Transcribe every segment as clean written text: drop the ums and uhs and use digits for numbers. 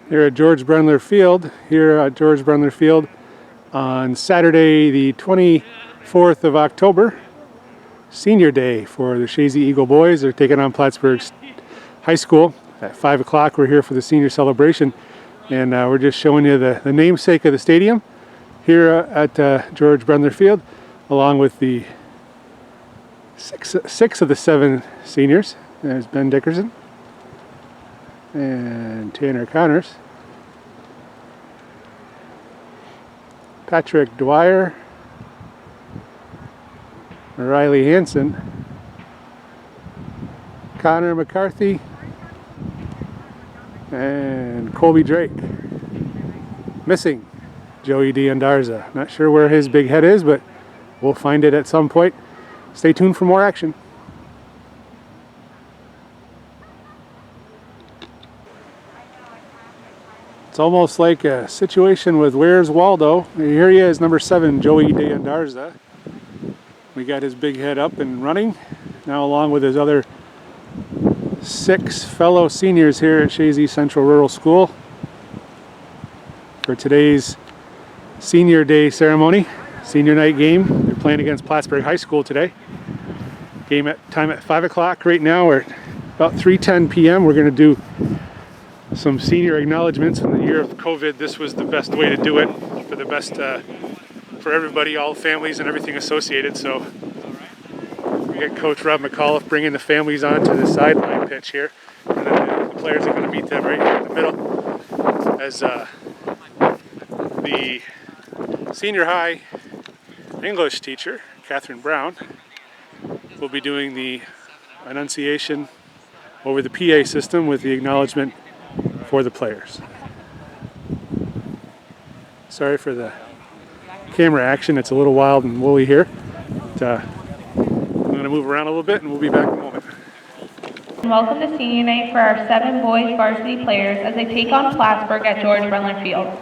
Here at George Brendler Field, on Saturday the 24th of October, Senior Day for the Chazy Eagle boys. They're taking on Plattsburgh High School at 5 o'clock. We're here for the senior celebration, and we're just showing you the namesake of the stadium here at George Brendler Field, along with the six of the 7 seniors. There's Ben Dickerson and Tanner Connors, Patrick Dwyer, Riley Hansen, Conor McCarthy, and Colby Drake. Missing Joey D'Andarza. Not sure where his big head is, but we'll find it at some point. Stay tuned for more action. It's almost like a situation with Where's Waldo. Here he is, number 7, Joey D'Andarza. We got his big head up and running, now along with his other 6 fellow seniors here at Chazy Central Rural School for today's Senior Day ceremony, senior night game. They're playing against Plattsburgh High School today. Game time at 5 o'clock right now. We're at about 3:10 p.m. We're going to do some senior acknowledgements. In the year of COVID, this was the best way to do it for the best for everybody, all families and everything associated. So we got Coach Rob McAuliffe bringing the families onto the sideline pitch here, and then the players are going to meet them right here in the middle as the senior high English teacher, Catherine Brown, will be doing the enunciation over the PA system with the acknowledgement for the players. Sorry for the camera action, it's a little wild and woolly here. But, I'm going to move around a little bit and we'll be back in a moment. Welcome to senior night for our 7 boys varsity players as they take on Plattsburgh at George Brendler Field.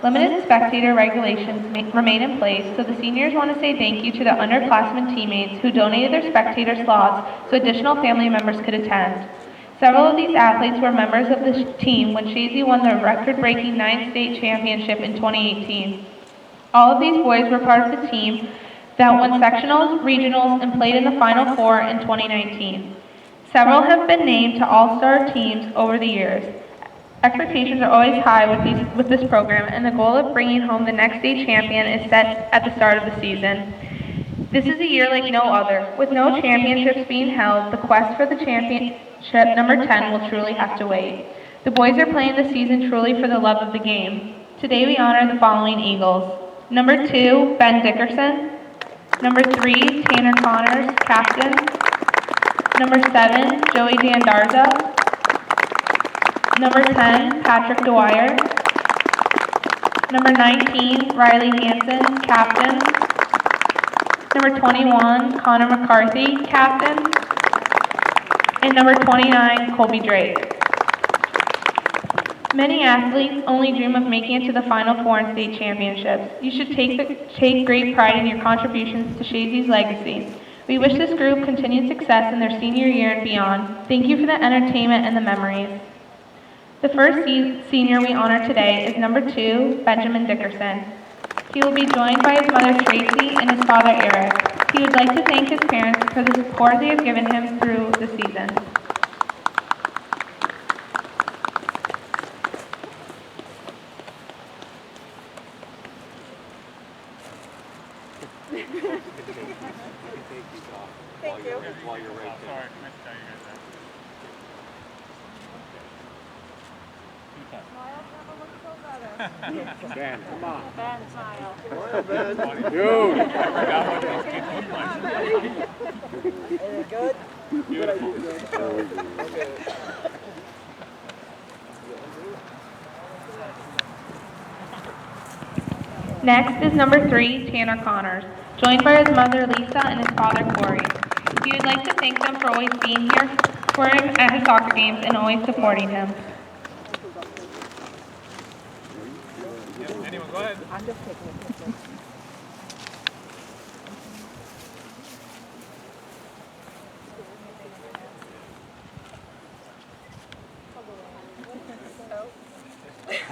Limited spectator regulations remain in place, so the seniors want to say thank you to their underclassmen teammates who donated their spectator slots so additional family members could attend. Several of these athletes were members of the team when Chazy won the record-breaking 9th state championship in 2018. All of these boys were part of the team that won sectionals, regionals, and played in the Final Four in 2019. Several have been named to all-star teams over the years. Expectations are always high with this program, and the goal of bringing home the next state champion is set at the start of the season. This is a year like no other. With no championships being held, the quest for the championship number 10 will truly have to wait. The boys are playing the season truly for the love of the game. Today we honor the following Eagles. Number 2, Ben Dickerson. Number 3, Tanner Connors, captain. Number 7, Joey D'Andarza. Number 10, Patrick Dwyer. Number 19, Riley Hansen, captain. Number 21, Conor McCarthy, captain. And number 29, Colby Drake. Many athletes only dream of making it to the Final Four and state championships. You should take great pride in your contributions to Chazy's legacy. We wish this group continued success in their senior year and beyond. Thank you for the entertainment and the memories. The first senior we honor today is number 2, Benjamin Dickerson. He will be joined by his mother Tracy and his father Eric. He would like to thank his parents for the support they have given him through the season. Thank you. While you're right there. Smile never looks so better. Ben, come on. Ben, smile. Smile, Ben. Dude! Is it good? Beautiful. Okay. Next is number 3, Tanner Connors, joined by his mother Lisa and his father Corey. He would like to thank them for always being here for him at his soccer games and always supporting him. Anyone, go ahead. I'm just taking a picture.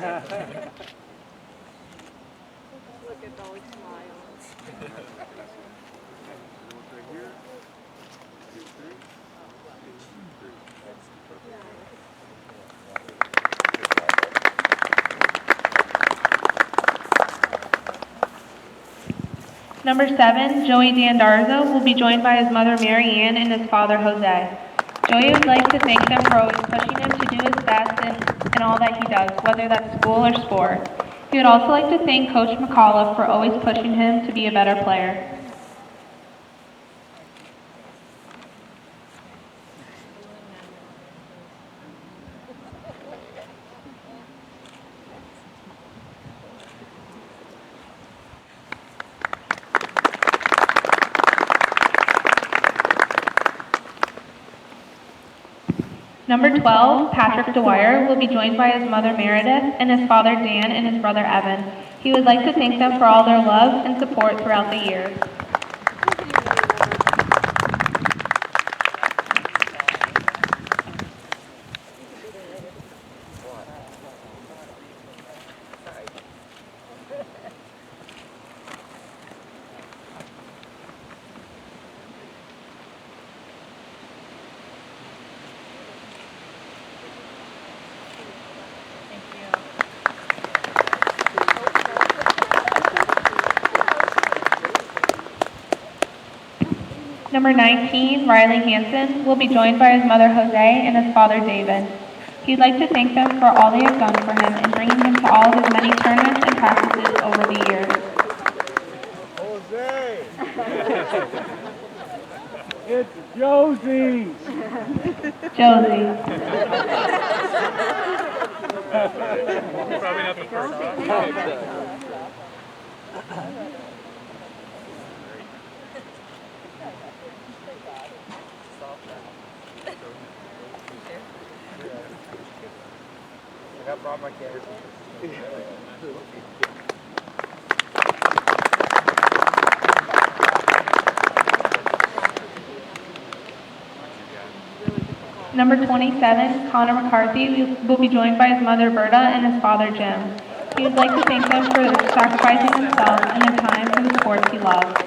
Look at those smiles. Number 7, Joey D'Andarzo, will be joined by his mother Mary Ann and his father Jose. Joey would like to thank them for always pushing him to do his best in all that he does, whether that's school or sport. He would also like to thank Coach McCullough for always pushing him to be a better player. Number 12, Patrick Dwyer, will be joined by his mother Meredith and his father Dan and his brother Evan. He would like to thank them for all their love and support throughout the years. Number 19, Riley Hansen, will be joined by his mother Jose and his father David. He'd like to thank them for all they have done for him and bringing him to all of his many tournaments and practices over the years. Jose! It's Josie! Josie. Probably not the first. I brought my camera. Number 27, Conor McCarthy, will be joined by his mother Berta and his father Jim. He would like to thank them for sacrificing themselves and their time for the sports he loves.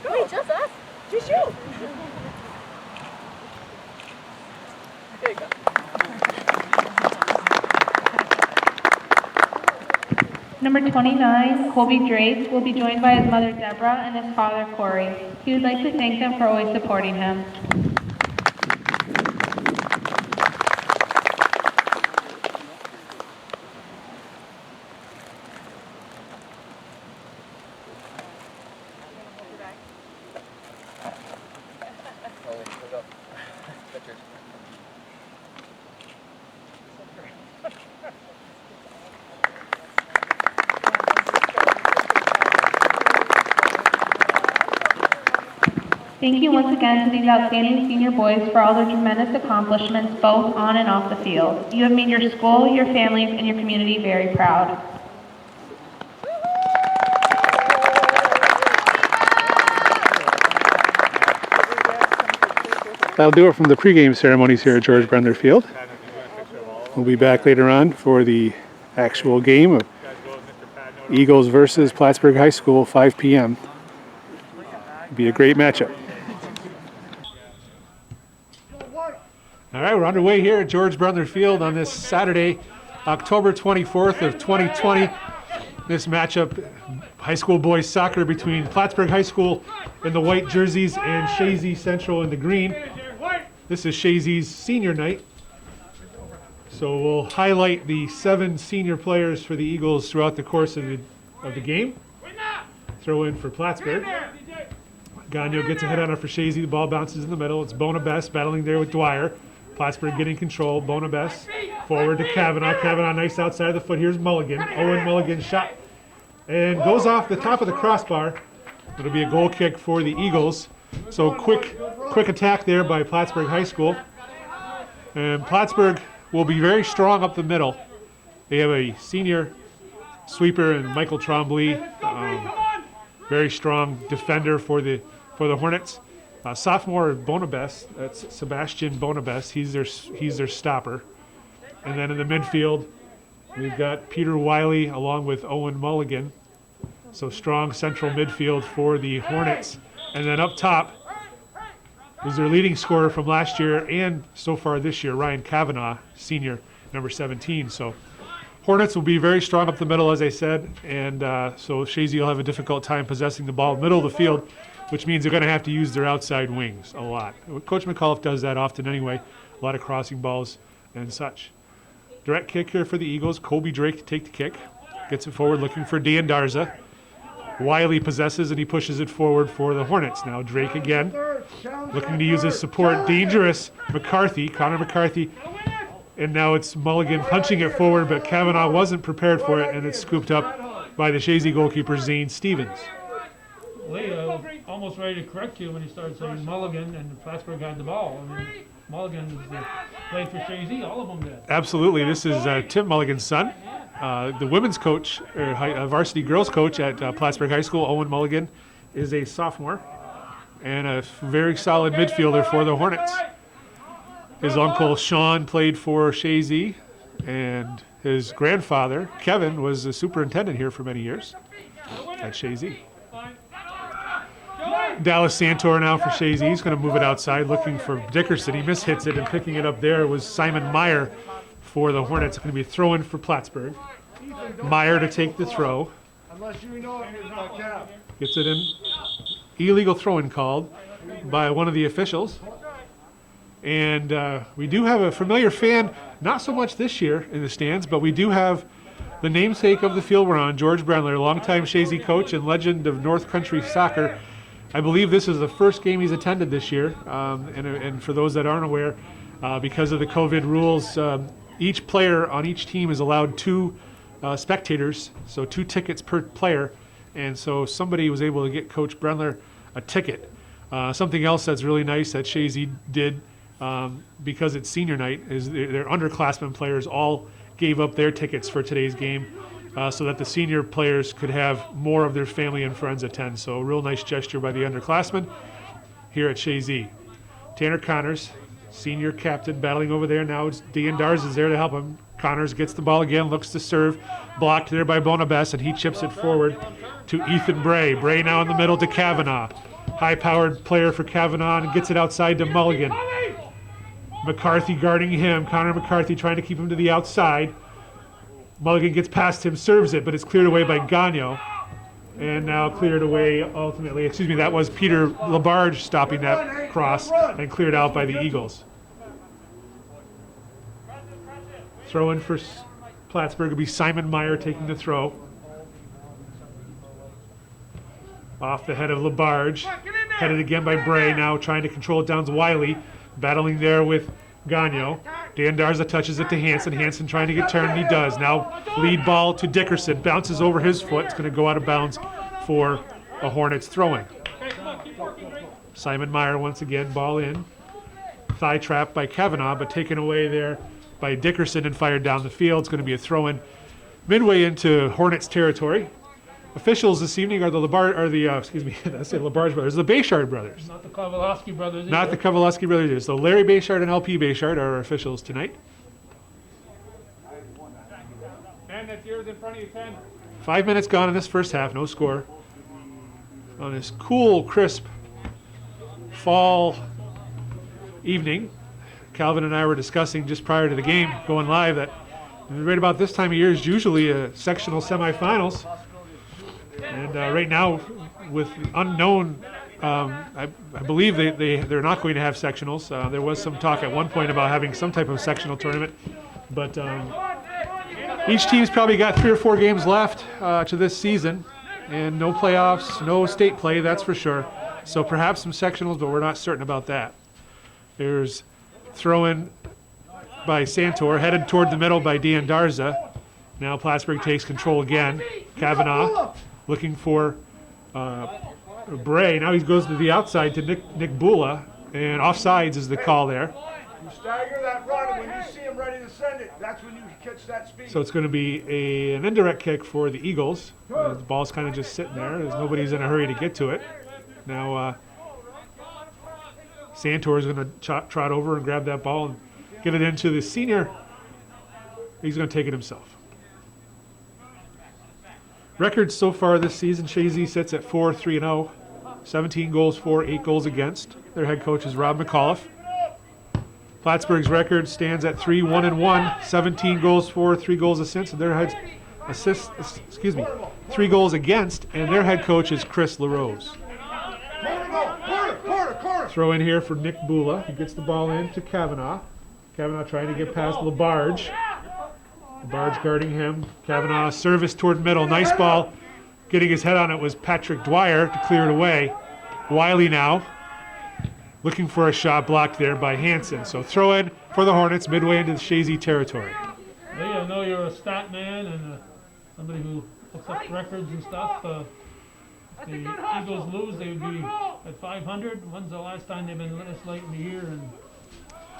Wait, just us? Just you. There you go. Number 29, Colby Drake, will be joined by his mother Deborah and his father Corey. He would like to thank them for always supporting him. Thank you once again to these outstanding senior boys for all their tremendous accomplishments both on and off the field. You have made your school, your families, and your community very proud. That'll do it from the pregame ceremonies here at George Brendler Field. We'll be back later on for the actual game of Eagles versus Plattsburgh High School, 5 p.m. It'll be a great matchup. All right, we're underway here at George Brendler Field on this Saturday, October 24th of 2020. This matchup, high school boys soccer between Plattsburgh High School in the white jerseys and Chazy Central in the green. This is Chazy's senior night. So we'll highlight the 7 senior players for the Eagles throughout the course of the game. Throw in for Plattsburgh. Gagno gets a head on it for Chazy. The ball bounces in the middle. It's Bonabest battling there with Dwyer. Plattsburgh getting control. Bonabest forward to Kavanaugh. Kavanaugh nice outside of the foot. Here's Mulligan. Owen Mulligan shot and goes off the top of the crossbar. It'll be a goal kick for the Eagles. So quick attack there by Plattsburgh High School. And Plattsburgh will be very strong up the middle. They have a senior sweeper in Michael Trombley, very strong defender for the Hornets. Sophomore Bonabest, that's Sebastian Bonabest. He's their stopper. And then in the midfield, we've got Peter Wiley along with Owen Mulligan. So strong central midfield for the Hornets. And then up top was their leading scorer from last year and so far this year, Ryan Kavanaugh, senior, number 17. So Hornets will be very strong up the middle, as I said, and so Chazy will have a difficult time possessing the ball middle of the field, which means they're going to have to use their outside wings a lot. Coach McAuliffe does that often anyway, a lot of crossing balls and such. Direct kick here for the Eagles. Colby Drake to take the kick. Gets it forward looking for Dan Darza. Wiley possesses and he pushes it forward for the Hornets. Now Drake again, looking to use his support. Dangerous McCarthy, Conor McCarthy. And now it's Mulligan punching it forward, but Kavanaugh wasn't prepared for it, and it's scooped up by the Chazy goalkeeper, Zane Stevens. Lee, I was almost ready to correct you when you started saying Mulligan and Plattsburgh had the ball. I mean, Mulligan played for Chazy, all of them did. Absolutely. This is Tim Mulligan's son. The women's coach, or varsity girls coach at Plattsburgh High School, Owen Mulligan, is a sophomore and a very solid midfielder for the Hornets. His uncle Sean played for Chazy, and his grandfather, Kevin, was a superintendent here for many years at Chazy. Dallas Santor now for Chazy. He's going to move it outside, looking for Dickerson. He mishits it, and picking it up there was Simon Meyer for the Hornets. It's going to be a throw-in for Plattsburgh. Meyer to take the throw. Gets it in. Illegal throw-in called by one of the officials. And we do have a familiar fan, not so much this year in the stands, but we do have the namesake of the field we're on, George Brendler, longtime Chazy coach and legend of North Country soccer. I believe this is the first game he's attended this year. And for those that aren't aware, because of the COVID rules, each player on each team is allowed 2 spectators, so 2 tickets per player. And so somebody was able to get Coach Brendler a ticket. Something else that's really nice that Chazy did, because it's senior night, is their underclassmen players all gave up their tickets for today's game so that the senior players could have more of their family and friends attend. So a real nice gesture by the underclassmen here at Chazy. Tanner Connors, senior captain, battling over there. Now it's Dan Darz is there to help him. Connors gets the ball again, looks to serve. Blocked there by Bonabest, and he chips it forward to Ethan Bray. Bray now in the middle to Kavanaugh. High-powered player for Kavanaugh, and gets it outside to Mulligan. McCarthy guarding him. Conor McCarthy trying to keep him to the outside. Mulligan gets past him, serves it, but it's cleared away by Gagno. And now cleared away ultimately. That was Peter Labarge stopping that cross and cleared out by the Eagles. Throw in for Plattsburgh will be Simon Meyer taking the throw. Off the head of Labarge. Headed again by Bray, now trying to control it down to Wiley. Battling there with Gagno. Dan Darza touches it to Hansen. Hansen trying to get turned, he does. Now lead ball to Dickerson. Bounces over his foot. It's going to go out of bounds for a Hornets throw-in. Simon Meyer once again, ball in. Thigh trap by Kavanaugh, but taken away there by Dickerson and fired down the field. It's going to be a throw-in midway into Hornets territory. Officials this evening are the Labarge brothers, the Bayshard brothers. Not the Kowalowski brothers. Not the Kowalowski brothers either. So Larry Bayshard and LP Bayshard are our officials tonight. And that's yours in front of you, Ken. 5 minutes gone in this first half, no score. On this cool, crisp fall evening, Calvin and I were discussing just prior to the game going live that right about this time of year is usually a sectional semifinals. And right now, with unknown, I believe they're not going to have sectionals. There was some talk at one point about having some type of sectional tournament, but each team's probably got 3 or 4 games left to this season, and no playoffs, no state play, that's for sure. So perhaps some sectionals, but we're not certain about that. There's throw-in by Santor, headed toward the middle by Dan Darza. Now Plattsburgh takes control again. Kavanaugh looking for Bray. Now he goes to the outside to Nick Bula, and offsides is the call there. You stagger that run, and when you see him ready to send it, that's when you catch that speed. So it's going to be an indirect kick for the Eagles. The ball's kind of just sitting there. Nobody's in a hurry to get to it. Now Santor is going to trot over and grab that ball and get it into the senior. He's going to take it himself. Records so far this season, Chazy sits at 4-3-0. 17 goals for, 8 goals against. Their head coach is Rob McAuliffe. Plattsburgh's record stands at 3-1-1. 17 goals for, 3 goals against. And their head 3 goals against, and their head coach is Chris LaRose. Throw in here for Nick Bula. He gets the ball in to Kavanaugh. Kavanaugh trying to get past LaBarge. LaBarge guarding him. Kavanaugh service toward middle. Nice ball. Getting his head on it was Patrick Dwyer to clear it away. Wiley now looking for a shot blocked there by Hansen. So throw in for the Hornets midway into the Chazy territory. Hey, I know you're a stat man and somebody who looks up records and stuff. If the Eagles lose, they would be at 500. When's the last time they've been this late in the year and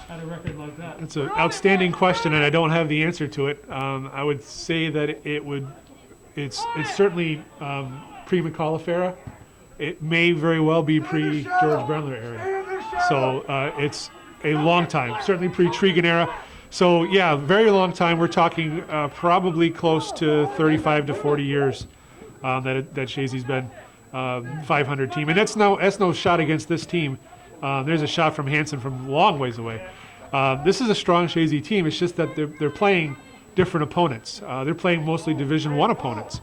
had a record like that? It's an outstanding question, and I don't have the answer to it. I would say that it's certainly pre-McAuliffe era. It may very well be pre-George Brendler era. So it's a long time, certainly pre-Tregan era. So yeah, very long time. We're talking probably close to 35 to 40 years that Chazy's been 500 team, and that's no shot against this team. There's a shot from Hansen from a long ways away. This is a strong Chazy team. It's just that they're playing different opponents. They're playing mostly Division I opponents,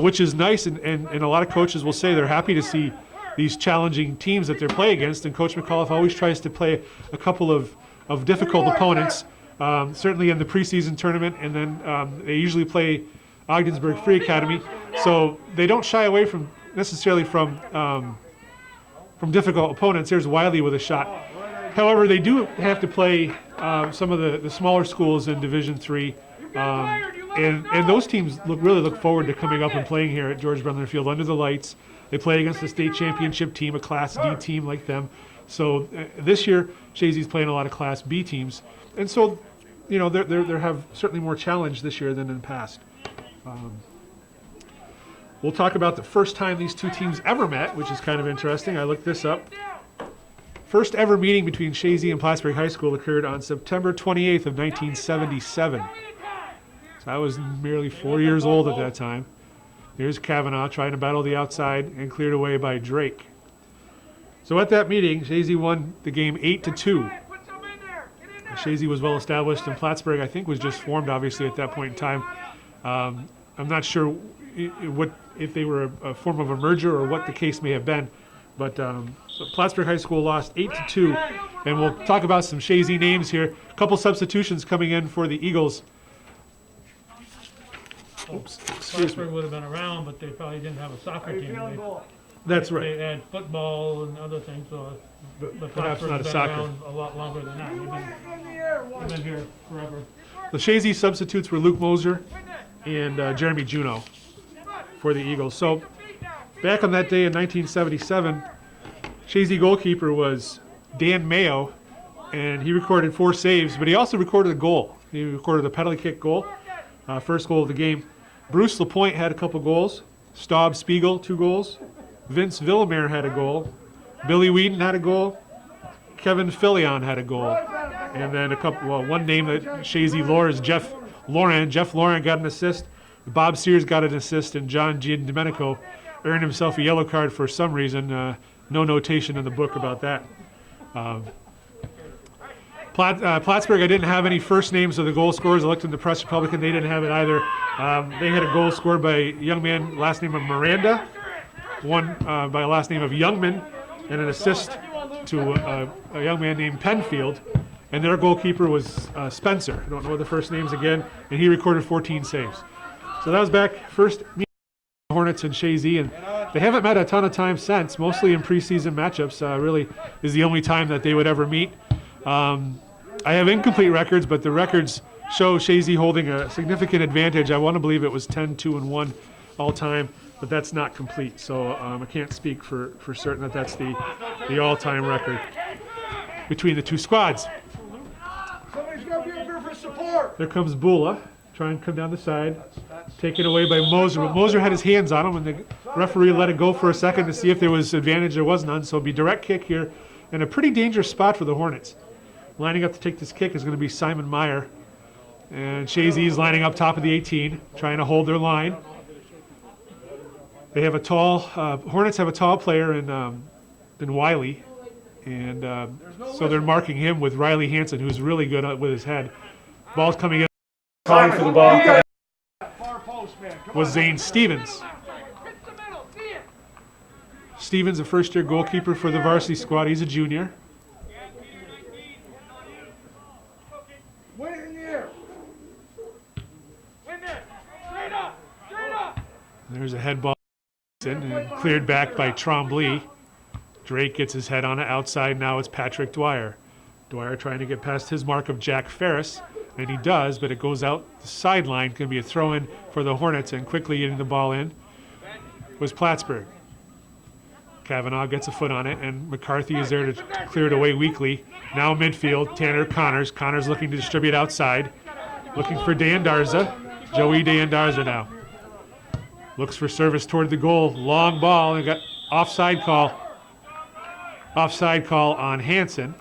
which is nice, and a lot of coaches will say they're happy to see these challenging teams that they're playing against, and Coach McAuliffe always tries to play a couple of difficult opponents, certainly in the preseason tournament, and then they usually play Ogdensburg Free Academy, so they don't shy away from necessarily from difficult opponents. There's Wiley with a shot. However, they do have to play some of the smaller schools in Division III, and those teams really look forward to coming up and playing here at George Brendler Field under the lights. They play against the state championship team, a Class D team like them. So this year, Chazy's playing a lot of Class B teams, and so they have certainly more challenge this year than in the past. We'll talk about the first time these two teams ever met, which is kind of interesting. I looked this up. First ever meeting between Chazy and Plattsburgh High School occurred on September 28th of 1977. So I was merely 4 years old at that time. Here's Kavanaugh trying to battle the outside and cleared away by Drake. So at that meeting, Chazy won the game 8-2. Chazy was well established, and Plattsburgh, I think, was just formed, obviously, at that point in time. I'm not sure if they were a form of a merger or what the case may have been, but so Plattsburgh High School lost 8-2, and we'll talk about some Chazy names here. A couple substitutions coming in for the Eagles. Oops, excuse me. Plattsburgh would have been around, but they probably didn't have a soccer team. That's right. They had football and other things, but Perhaps Plattsburgh not a has been soccer. around a lot longer than that. They've been here forever. The Chazy substitutes were Luke Moser and Jeremy Juneau for the Eagles. So back on that day in 1977, Chazy goalkeeper was Dan Mayo, and he recorded 4 saves, but he also recorded a goal. He recorded a penalty kick goal, first goal of the game. Bruce Lapointe had a couple goals. Staub Spiegel, 2 goals. Vince Villamere had a goal. Billy Whedon had a goal. Kevin Filion had a goal. And then one name that Chazy lore is Jeff Lauren. Jeff Lauren got an assist. Bob Sears got an assist, and John Giandomenico earned himself a yellow card for some reason. No notation in the book about that. Plattsburgh, I didn't have any first names of the goal scorers. I looked in the Press Republican. They didn't have it either. They had a goal scored by a young man, last name of Miranda, one by a last name of Youngman, and an assist to a young man named Penfield. And their goalkeeper was Spencer. I don't know the first names again, and he recorded 14 saves. So that was back first meeting Hornets and Chazy, and they haven't met a ton of times since, mostly in preseason matchups. Really is the only time that they would ever meet. I have incomplete records, but the records show Chazy holding a significant advantage. I want to believe it was 10-2-1 all time, but that's not complete. So I can't speak for certain that that's the all-time record between the two squads. Somebody's got to be up here for support. There comes Bula, trying to come down the side, taken away by Moser. But Moser had his hands on him, and the referee let it go for a second to see if there was advantage. There was none, so it'll be direct kick here, and a pretty dangerous spot for the Hornets. Lining up to take this kick is going to be Simon Meyer, and Chazy is lining up top of the 18, trying to hold their line. They have a tall, Hornets have a tall player in Wiley, and so they're marking him with Riley Hansen, who's really good with his head. Ball's coming in. Calling for the ball was Zane Stevens. Stevens, a first-year goalkeeper for the varsity squad. He's a junior. Win it in the air. Win there. Straight up. Straight up. There's a head ball and cleared back by Trombley. Drake gets his head on it outside. Now it's Patrick Dwyer. Dwyer trying to get past his mark of Jack Ferris, and he does, but it goes out the sideline. Going to be a throw-in for the Hornets, and quickly getting the ball in was Plattsburgh. Kavanaugh gets a foot on it, and McCarthy is there to clear it away weakly. Now midfield, Tanner Connors. Connors looking to distribute outside. Looking for Dan Darza. Joey Dan Darza now. Looks for service toward the goal. Long ball, and got offside call. Offside call on Hansen.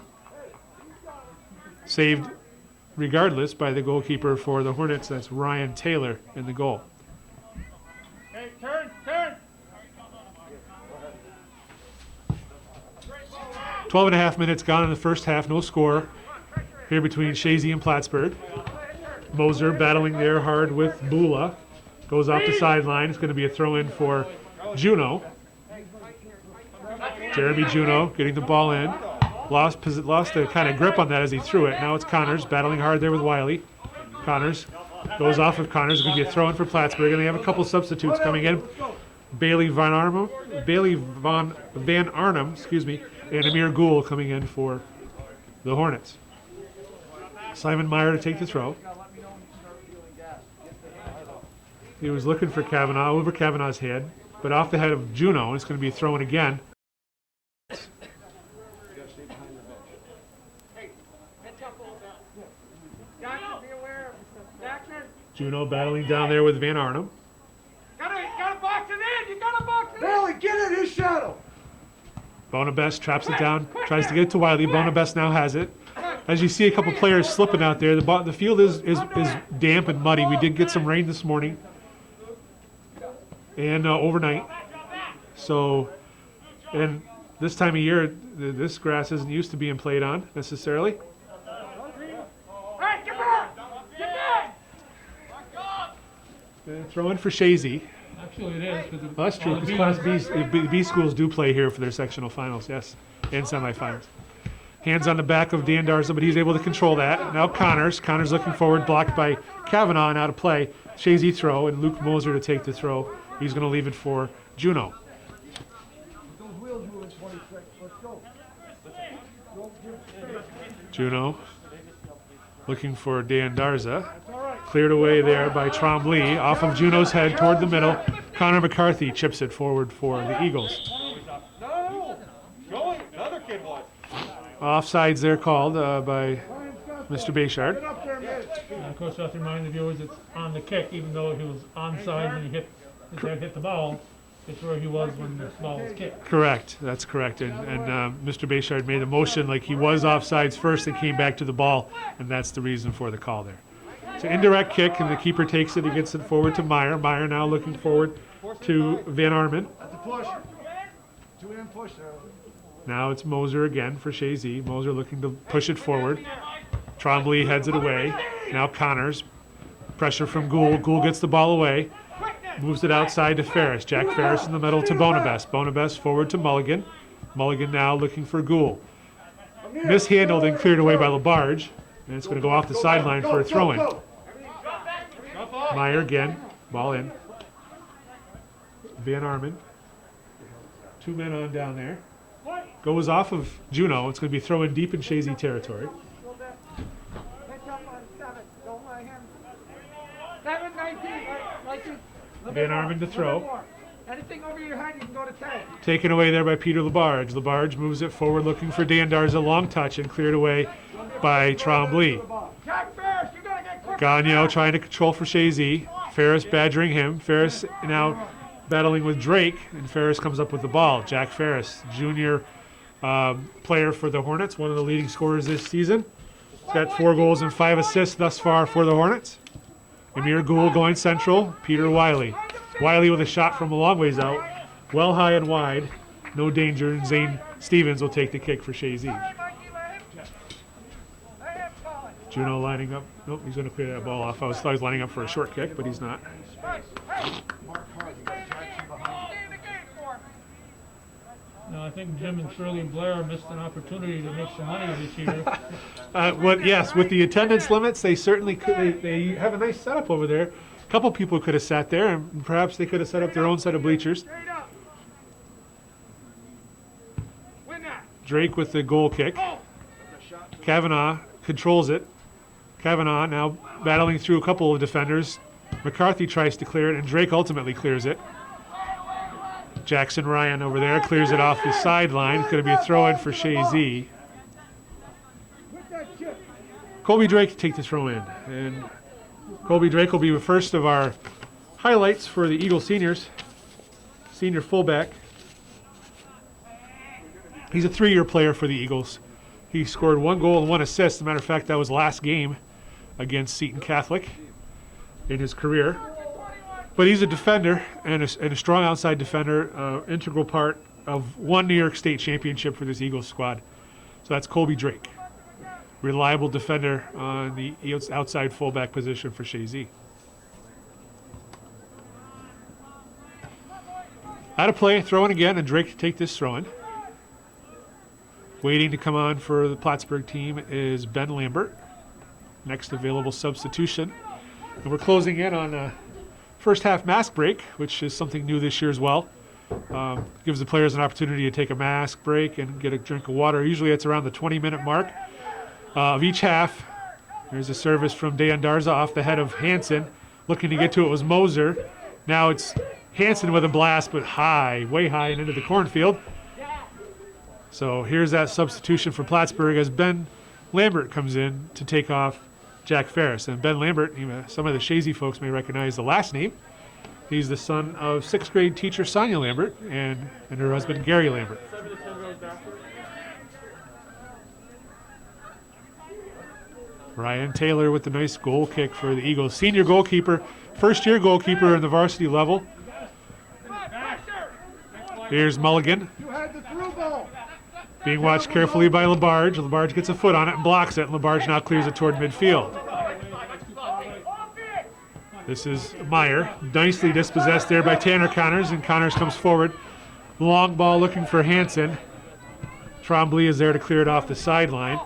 Saved regardless by the goalkeeper for the Hornets. That's Ryan Taylor in the goal. Hey, turn, turn. 12.5 minutes gone in the first half. No score here between Chazy and Plattsburgh. Moser battling there hard with Bula. Goes off the sideline. It's going to be a throw-in for Juno. Jeremy Juno getting the ball in. Lost a kind of grip on that as he threw it. Now it's Connors battling hard there with Wiley. Connors goes off of Connors. It's going to be a throw-in for Plattsburgh, and they have a couple substitutes coming in. Bailey Van Arnhem, and Amir Gould coming in for the Hornets. Simon Meyer to take the throw. He was looking for Kavanaugh, over Kavanaugh's head, but off the head of Juno. It's going to be thrown again. Juno battling down there with Van Arnhem. Gotta box it in. You gotta box it in. Bailey, get in his shadow. Bonabest traps it down, tries to get it to Wiley. Bonabest now has it. As you see a couple players slipping out there, the field is damp and muddy. We did get some rain this morning and overnight. So, and this time of year, this grass isn't used to being played on necessarily. Throw in for Chazy. Actually, it is. But Well, that's true, because Class B schools do play here for their sectional finals, yes, and semifinals. Hands on the back of Dan Darza, but he's able to control that. Now Connors. Connors looking forward, blocked by Kavanaugh and out of play. Chazy throw, and Luke Moser to take the throw. He's going to leave it for Juno. Juno looking for Dan Darza. Cleared away there by Trombley. Off of Juno's head toward the middle. Conor McCarthy chips it forward for the Eagles. Offsides there called by Mr. Bayshard. of course, I have to remind the viewers it's on the kick, even though he was onside when he hit the ball. It's where he was when the ball was kicked. Correct. That's correct. And Mr. Bayshard made a motion like he was offsides first and came back to the ball, and that's the reason for the call there. It's an indirect kick, and the keeper takes it. He gets it forward to Meyer. Meyer now looking forward to Van Armen. That's a push. Two-in push there. Now it's Moser again for Chazy. Moser looking to push it forward. Trombley heads it away. Now Connors. Pressure from Gould. Gould gets the ball away. Moves it outside to Ferris. Jack Ferris in the middle to Bonabest. Bonabest forward to Mulligan. Mulligan now looking for Gould. Mishandled and cleared away by Labarge. And it's going to go off the sideline for a throw-in. Meyer again. Ball in. Van Armen. Two men on down there. Goes off of Juno. It's going to be thrown deep in Chazy territory. Van Armen to throw. Anything over your head, you can go to 10. Taken away there by Peter Labarge. Labarge moves it forward looking for D'Andarza, long touch, and cleared away by Trombley. Jack Ferris, you gotta get quick. Gagnon trying to control for Chazy. Ferris badgering him. Ferris now battling with Drake, and Ferris comes up with the ball. Jack Ferris, junior player for the Hornets, one of the leading scorers this season. He's got 4 goals and 5 assists thus far for the Hornets. Amir Gould going central. Peter Wiley. Wiley with a shot from a long ways out. Well high and wide. No danger. And Zane Stevens will take the kick for Chazy. Juno lining up. Nope, he's going to clear that ball off. I thought he was lining up for a short kick, but he's not. No, I think Jim and Shirley Blair missed an opportunity to make some money this year. Yes, with the attendance limits, they certainly could. They have a nice setup over there. A couple people could have sat there, and perhaps they could have set up their own set of bleachers. Drake with the goal kick. Kavanaugh controls it. Kavanaugh now battling through a couple of defenders. McCarthy tries to clear it, and Drake ultimately clears it. Jackson Ryan over there clears it off the sideline. It's going to be a throw-in for Chazy. Colby Drake to take the throw-in. And Colby Drake will be the first of our highlights for the Eagle seniors. Senior fullback. He's a 3-year player for the Eagles. He scored 1 goal and 1 assist. As a matter of fact, that was last game against Seton Catholic in his career. But he's a defender and a strong outside defender, integral part of 1 New York State championship for this Eagles squad. So that's Colby Drake. Reliable defender on the outside fullback position for Chazy. Out of play, throw in again, and Drake to take this throw in. Waiting to come on for the Plattsburgh team is Ben Lambert. Next available substitution. And we're closing in on first half mask break, which is something new this year as well. Gives the players an opportunity to take a mask break and get a drink of water. Usually it's around the 20-minute mark of each half. There's a service from D'Andarza off the head of Hansen. Looking to get to it was Moser. Now it's Hansen with a blast, but high, way high and into the cornfield. So here's that substitution for Plattsburgh as Ben Lambert comes in to take off Jack Ferris. And Ben Lambert, some of the Chazy folks may recognize the last name. He's the son of 6th grade teacher Sonia Lambert and her husband Gary Lambert. Ryan Taylor with the nice goal kick for the Eagles. Senior goalkeeper, first-year goalkeeper in the varsity level. Here's Mulligan. Being watched carefully by Labarge. Labarge gets a foot on it and blocks it, and Labarge now clears it toward midfield. This is Meyer. Nicely dispossessed there by Tanner Connors, and Connors comes forward. Long ball looking for Hansen. Trombley is there to clear it off the sideline.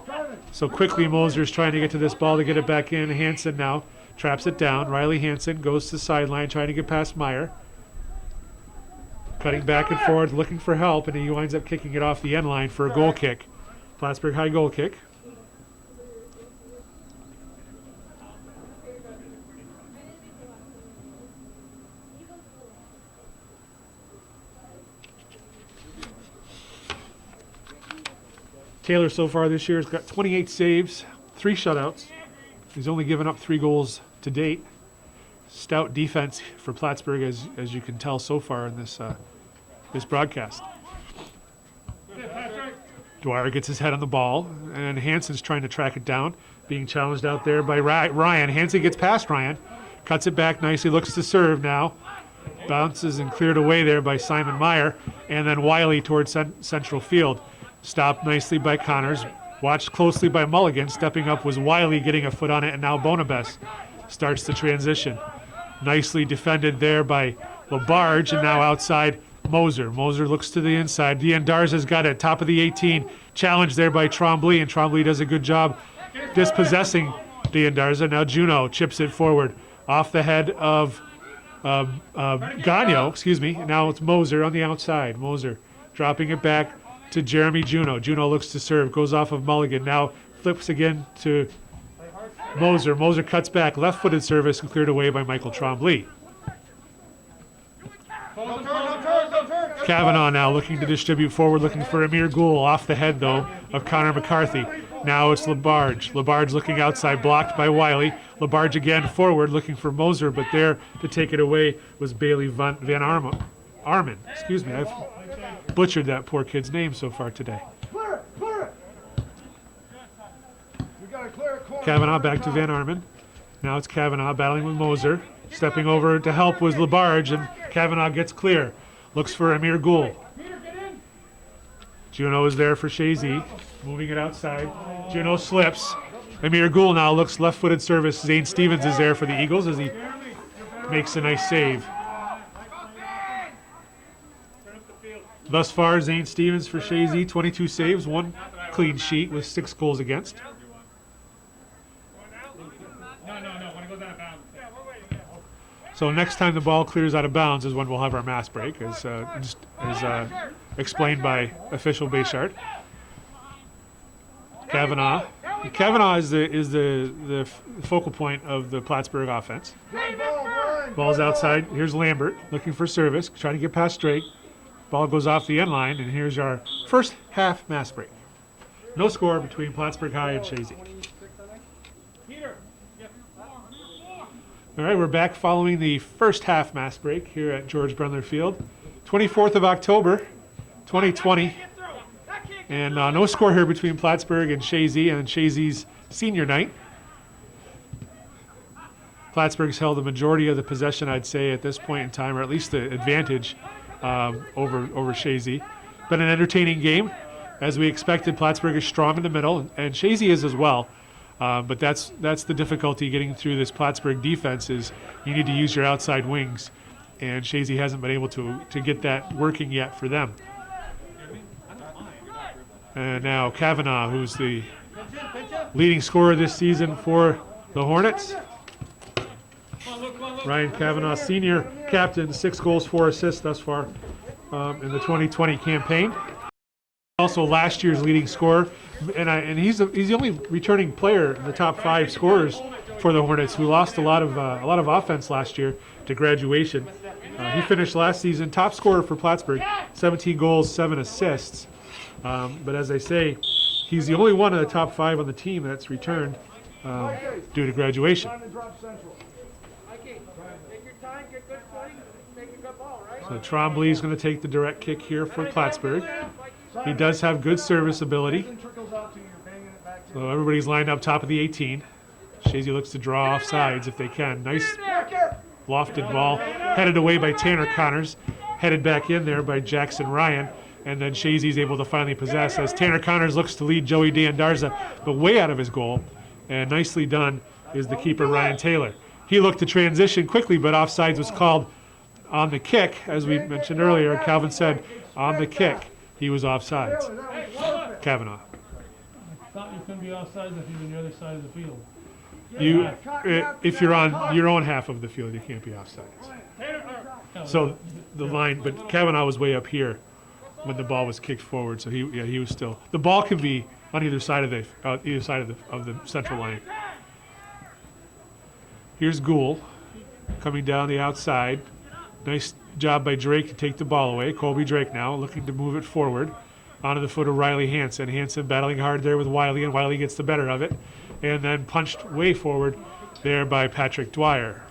So quickly Moser's trying to get to this ball to get it back in. Hansen now traps it down. Riley Hansen goes to the sideline trying to get past Meyer. Cutting back and forth, looking for help, and he winds up kicking it off the end line for a goal kick. Plattsburgh high goal kick. Taylor so far this year has got 28 saves, 3 shutouts. He's only given up 3 goals to date. Stout defense for Plattsburgh, as you can tell so far in this this broadcast. Dwyer gets his head on the ball, and Hansen's trying to track it down, being challenged out there by Ryan. Hansen gets past Ryan, cuts it back nicely, looks to serve now. Bounces and cleared away there by Simon Meyer, and then Wiley towards central field. Stopped nicely by Connors, watched closely by Mulligan. Stepping up was Wiley, getting a foot on it, and now Bonabess starts the transition. Nicely defended there by Labarge, and now outside Moser. Moser looks to the inside. D'Andarza's got it, top of the 18. Challenged there by Trombley, and Trombley does a good job dispossessing D'Andarza. Now Juno chips it forward off the head of Gagnon, excuse me. Now it's Moser on the outside. Moser dropping it back to Jeremy Juno. Juno looks to serve, goes off of Mulligan. Now flips again to Moser. Moser cuts back, left-footed service, and cleared away by Michael Trombley. Kavanaugh now looking to distribute forward, looking for Amir Ghoul off the head, though, of Conor McCarthy. Now it's Labarge. Labarge looking outside, blocked by Wiley. Labarge again forward, looking for Moser, but there to take it away was Bailey Van Arman. Excuse me, I've butchered that poor kid's name so far today. Kavanaugh back to Van Arman. Now it's Kavanaugh battling with Moser. Stepping over to help was Labarge, and Kavanaugh gets clear. Looks for Amir Ghoul. Juno is there for Chazy, moving it outside. Juno slips. Amir Ghoul now looks left-footed service. Zane Stevens is there for the Eagles as he makes a nice save. Thus far, Zane Stevens for Chazy, 22 saves, 1 clean sheet with 6 goals against. So next time the ball clears out of bounds is when we'll have our mass break, as explained by official Bayshard. Kavanaugh. Kavanaugh is the focal point of the Plattsburgh offense. Ball's outside. Here's Lambert looking for service, trying to get past Drake. Ball goes off the end line, and here's our first half mass break. No score between Plattsburgh High and Chazy. All right, we're back following the first half mass break here at George Brendler Field. 24th of October, 2020. And no score here between Plattsburgh and Chazy, and Chazy's senior night. Plattsburgh's held the majority of the possession, I'd say, at this point in time, or at least the advantage over Chazy. Been an entertaining game. As we expected, Plattsburgh is strong in the middle, and Chazy is as well. But that's the difficulty getting through this Plattsburgh defense is you need to use your outside wings, and Chazy hasn't been able to get that working yet for them. And now Kavanaugh, who's the leading scorer this season for the Hornets. Ryan Kavanaugh, senior captain, 6 goals, 4 assists thus far in the 2020 campaign. Also last year's leading scorer, and he's the only returning player in the top 5 scorers for the Hornets, who lost a lot of offense last year to graduation. He finished last season top scorer for Plattsburgh, 17 goals, 7 assists. But as I say, he's the only one of the top 5 on the team that's returned due to graduation. So Trombley is going to take the direct kick here for Plattsburgh. He does have good service ability. So everybody's lined up top of the 18. Chazy looks to draw off sides if they can. Nice lofted ball, headed away by Tanner Connors, headed back in there by Jackson Ryan, and then Chazy's able to finally possess as Tanner Connors looks to lead Joey D'Andarza, but way out of his goal. And nicely done is the keeper, Ryan Taylor. He looked to transition quickly, but offsides was called on the kick. As we mentioned earlier, Calvin said on the kick he was offsides. Kavanaugh. I thought you couldn't be offsides if you were on the other side of the field. If you're on your own half of the field, you can't be offsides. So the line, but Kavanaugh was way up here when the ball was kicked forward, so he was still. The ball can be on either side of the central line. Here's Ghoul coming down the outside. Nice job by Drake to take the ball away. Colby Drake now looking to move it forward onto the foot of Riley Hansen. Hansen battling hard there with Wiley, and Wiley gets the better of it. And then punched way forward there by Patrick Dwyer.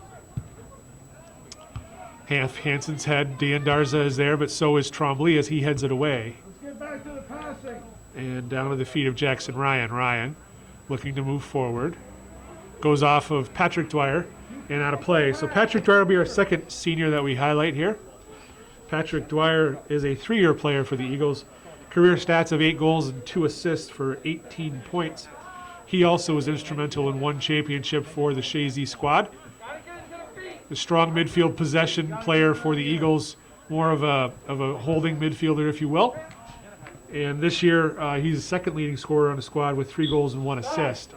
Hansen's head, D'Andarza is there, but so is Trombley as he heads it away. Let's get back to the passing. And down to the feet of Jackson Ryan. Ryan looking to move forward. Goes off of Patrick Dwyer and out of play. So Patrick Dwyer will be our second senior that we highlight here. Patrick Dwyer is a 3-year player for the Eagles. Career stats of 8 goals and 2 assists for 18 points. He also was instrumental in 1 championship for the Chazy squad. The strong midfield possession player for the Eagles, more of a holding midfielder, if you will. And this year, he's the second leading scorer on the squad with 3 goals and 1 assist.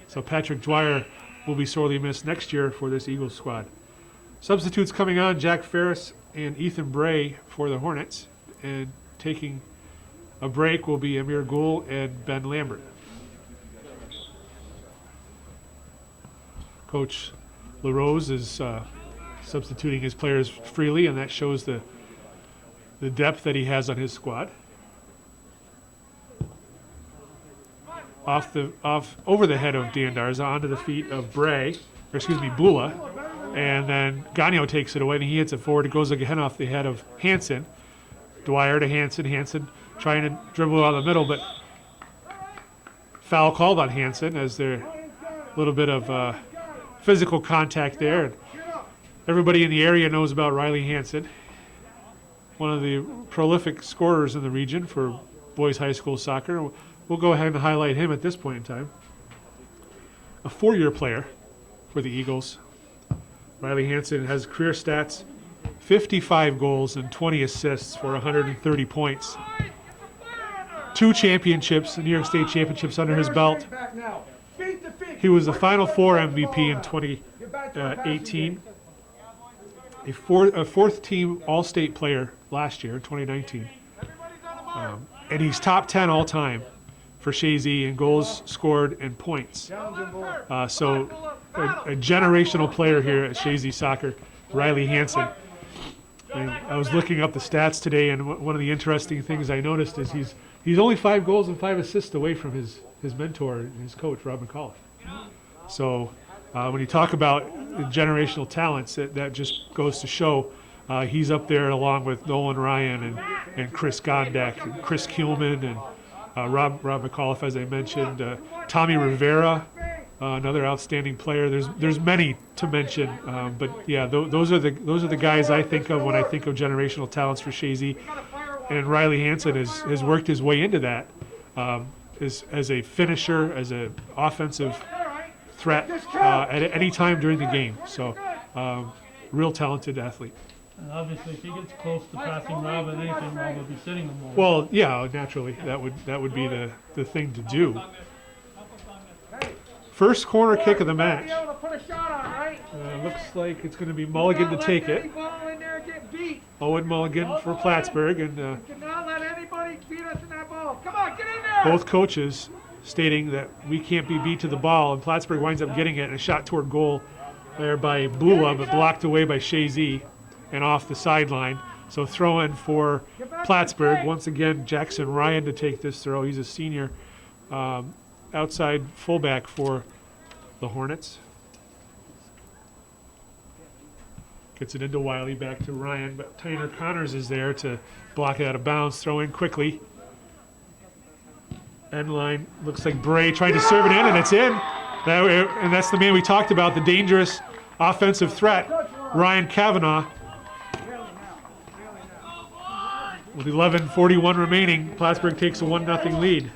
So Patrick Dwyer will be sorely missed next year for this Eagles squad. Substitutes coming on, Jack Ferris and Ethan Bray for the Hornets. And taking a break will be Amir Ghoul and Ben Lambert. Coach LaRose is substituting his players freely, and that shows the depth that he has on his squad. Over the head of D'Andarza, onto the feet of Bula, and then Gagnon takes it away, and he hits it forward. It goes again off the head of Hansen. Dwyer to Hansen. Hansen trying to dribble out of the middle, but foul called on Hansen as there a little bit of physical contact there. And everybody in the area knows about Riley Hansen, one of the prolific scorers in the region for boys high school soccer. We'll go ahead and highlight him at this point in time. A 4-year player for the Eagles. Riley Hansen has career stats, 55 goals and 20 assists for 130 points. 2 championships, New York State championships under his belt. He was the Final Four MVP in 2018. A fourth team All-State player last year, 2019. And he's top 10 all time for Chazy in goals scored and points. So a generational player here at Chazy Soccer, Riley Hansen. And I was looking up the stats today, and one of the interesting things I noticed is he's only 5 goals and 5 assists away from his mentor and his coach, Rob McCullough. So when you talk about generational talents, that just goes to show he's up there along with Nolan Ryan and Chris Gondek and Chris Kuhlman and Rob McCullough, as I mentioned, Tommy Rivera, another outstanding player. There's many to mention, but yeah, those are the guys I think of when I think of generational talents for Chazy. And Riley Hansen has worked his way into that as a finisher, as an offensive threat at any time during the game. So, real talented athlete. And obviously, if he gets close to passing Rob at anything, Rob will be sitting him more. Well, yeah, naturally, that would be the thing to do. First corner kick of the match. Looks like it's going to be Mulligan to take it. Owen Mulligan for Plattsburgh, and both coaches stating that we can't be beat to the ball, and Plattsburgh winds up getting it, and a shot toward goal there by Bula, but blocked away by Chazy and off the sideline. So throw in for Plattsburgh. Once again, Jackson Ryan to take this throw. He's a senior outside fullback for the Hornets. Gets it into Wiley, back to Ryan, but Tyner Connors is there to block it out of bounds. Throw in quickly. End line, looks like Bray trying to serve it in, and it's in. And that's the man we talked about, the dangerous offensive threat, Ryan Kavanaugh. With 11:41 remaining, Plattsburgh takes a 1-0 lead.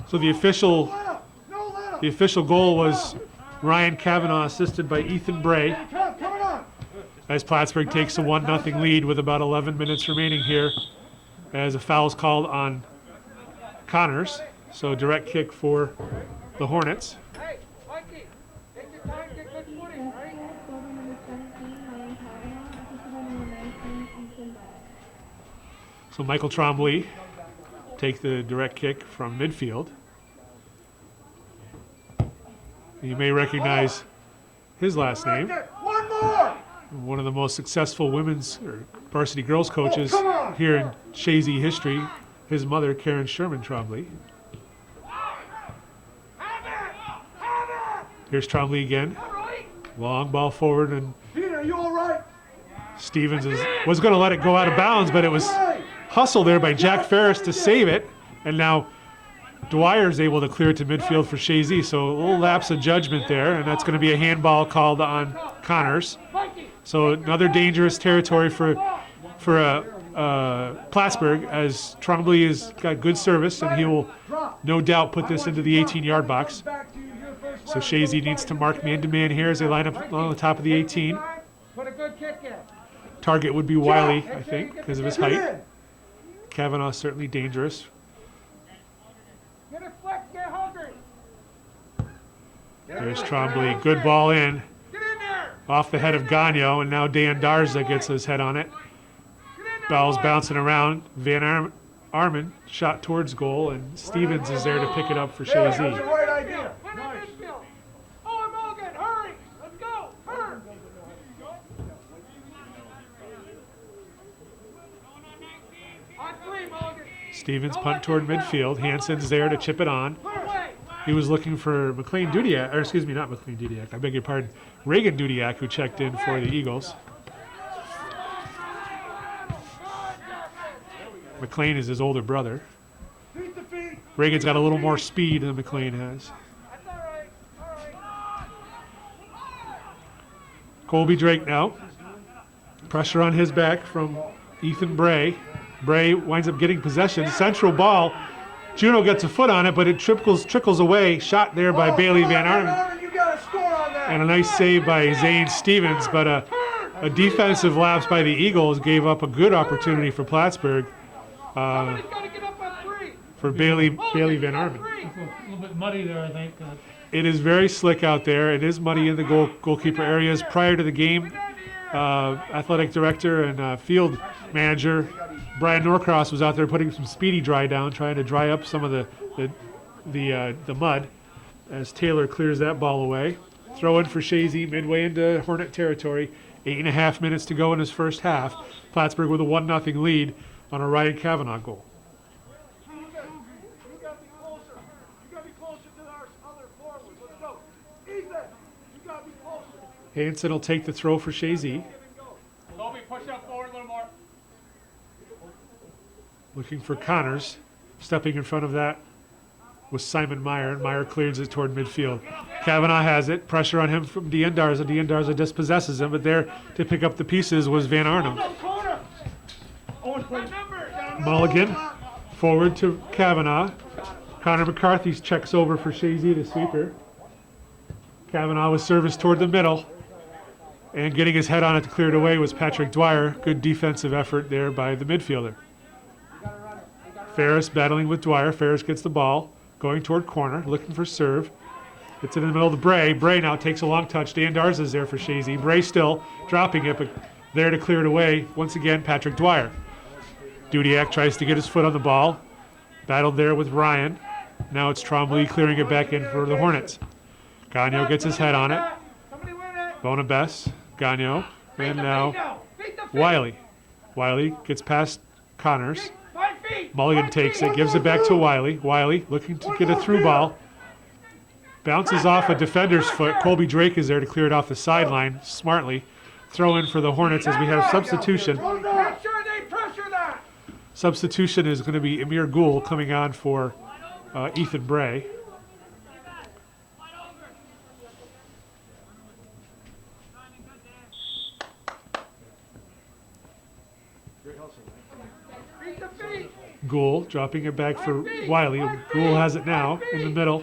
So the official goal was Ryan Kavanaugh, assisted by Ethan Bray, as Plattsburgh takes a 1-0 lead with about 11 minutes remaining here, as a foul is called on Connors. So direct kick for the Hornets. So Michael Trombley take the direct kick from midfield. You may recognize his last name. One of the most successful women's or varsity girls coaches here in Chazy history. His mother, Karen Sherman Trombley. Here's Trombley again. Long ball forward, and Stevens was going to let it go out of bounds, but it was hustled there by Jack Ferris to save it, and now Dwyer's able to clear it to midfield for Chazy, so a little lapse of judgment there, and that's going to be a handball called on Connors. So another dangerous territory for Plattsburgh, as Trombley has got good service, and he will no doubt put this into the 18-yard box. So Chazy needs to mark man-to-man here as they line up on the top of the 18. Target would be Wiley, I think, because of his height. Kavanaugh certainly dangerous. There's Trombley, good ball in. Off the head of Gagnon, and now Dan Darza gets his head on it. Ball's bouncing around. Van Arman shot towards goal, and Stevens is there to pick it up for That's the Chazy. right idea. Nice. Oh, Morgan, hurry. Let's go. Hurry. On 3, Morgan. Stevens punt toward midfield. Hansen's there to chip it on. Put away. He was looking for McLean Dudiak, or excuse me, not McLean Dudiak, I beg your pardon, Reagan Dudiak, who checked in for the Eagles. McLean is his older brother. Beat the feet. Reagan's got a little more speed than McLean has. That's all right. All right. Colby Drake now. Pressure on his back from Ethan Bray. Bray winds up getting possession. Central ball. Juno gets a foot on it, but it trickles away. Shot there by Bailey Van Arman. You got a score on that. And a nice save by Zane Stevens, but a defensive lapse by the Eagles gave up a good opportunity for Plattsburgh Somebody's got to get up on 3. for Bailey Van Arman. It's a little bit muddy there, I think. It is very slick out there. It is muddy in the goalkeeper areas. Prior to the game, athletic director and field manager Brian Norcross was out there putting some speedy dry down, trying to dry up some of the mud as Taylor clears that ball away. Throw in for Chazy midway into Hornet territory. 8.5 minutes to go in his first half. Plattsburgh with a 1-0 lead on a Ryan Kavanaugh goal. You got to be closer. You got to be closer to our other forwards. Let's go. Ethan, you got to be closer. Hansen will take the throw for Chazy. Colby, push up forward a little more. Looking for Connors. Stepping in front of that was Simon Meyer, and Meyer clears it toward midfield. Kavanaugh has it. Pressure on him from Dean Darza. Dean Darza dispossesses him, but there to pick up the pieces was Van Arnhem. Mulligan forward to Kavanaugh. Conor McCarthy checks over for Chazy, the sweeper. Kavanaugh was serviced toward the middle, and getting his head on it to clear it away was Patrick Dwyer. Good defensive effort there by the midfielder. Ferris battling with Dwyer. Ferris gets the ball, going toward corner, looking for serve. It's in the middle of the Bray. Bray now takes a long touch. Dan Darza's there for Chazy. Bray still dropping it, but there to clear it away, once again, Patrick Dwyer. Dudiak tries to get his foot on the ball. Battled there with Ryan. Now it's Trombley clearing it back in for the Hornets. Gagnon gets his head on it. Bonabess, Gagnon, and now Wiley. Wiley gets past Connors. Mulligan takes it, gives it back to Wiley. Wiley looking to get a through ball. Bounces off a defender's foot. Colby Drake is there to clear it off the sideline smartly. Throw in for the Hornets as we have substitution. Make sure they pressure that. Substitution is going to be Amir Gould coming on for Ethan Bray. Gould dropping it back for Wiley. Gould has it now in the middle.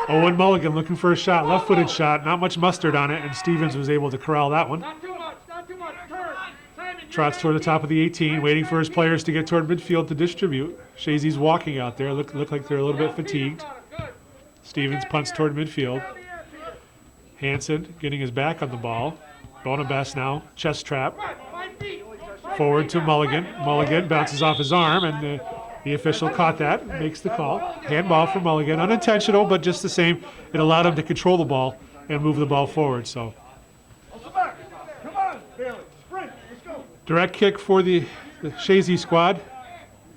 Owen Mulligan looking for a shot, left-footed shot, not much mustard on it, and Stevens was able to corral that one. Not too much. Not too much. Turn. Simon, Trots toward the top of the 18, waiting for his players to get toward midfield to distribute. Chazy's walking out there, look like they're a little bit fatigued. good. Stevens punts toward midfield. Hansen getting his back on the ball. Bonabess now, chest trap. 5 feet. Forward to Mulligan. Mulligan bounces off his arm, and the official caught that, makes the call. Handball for Mulligan, unintentional, but just the same, it allowed him to control the ball and move the ball forward. So, Come on, Bailey. Sprint. Let's go. direct kick for the Chazy squad.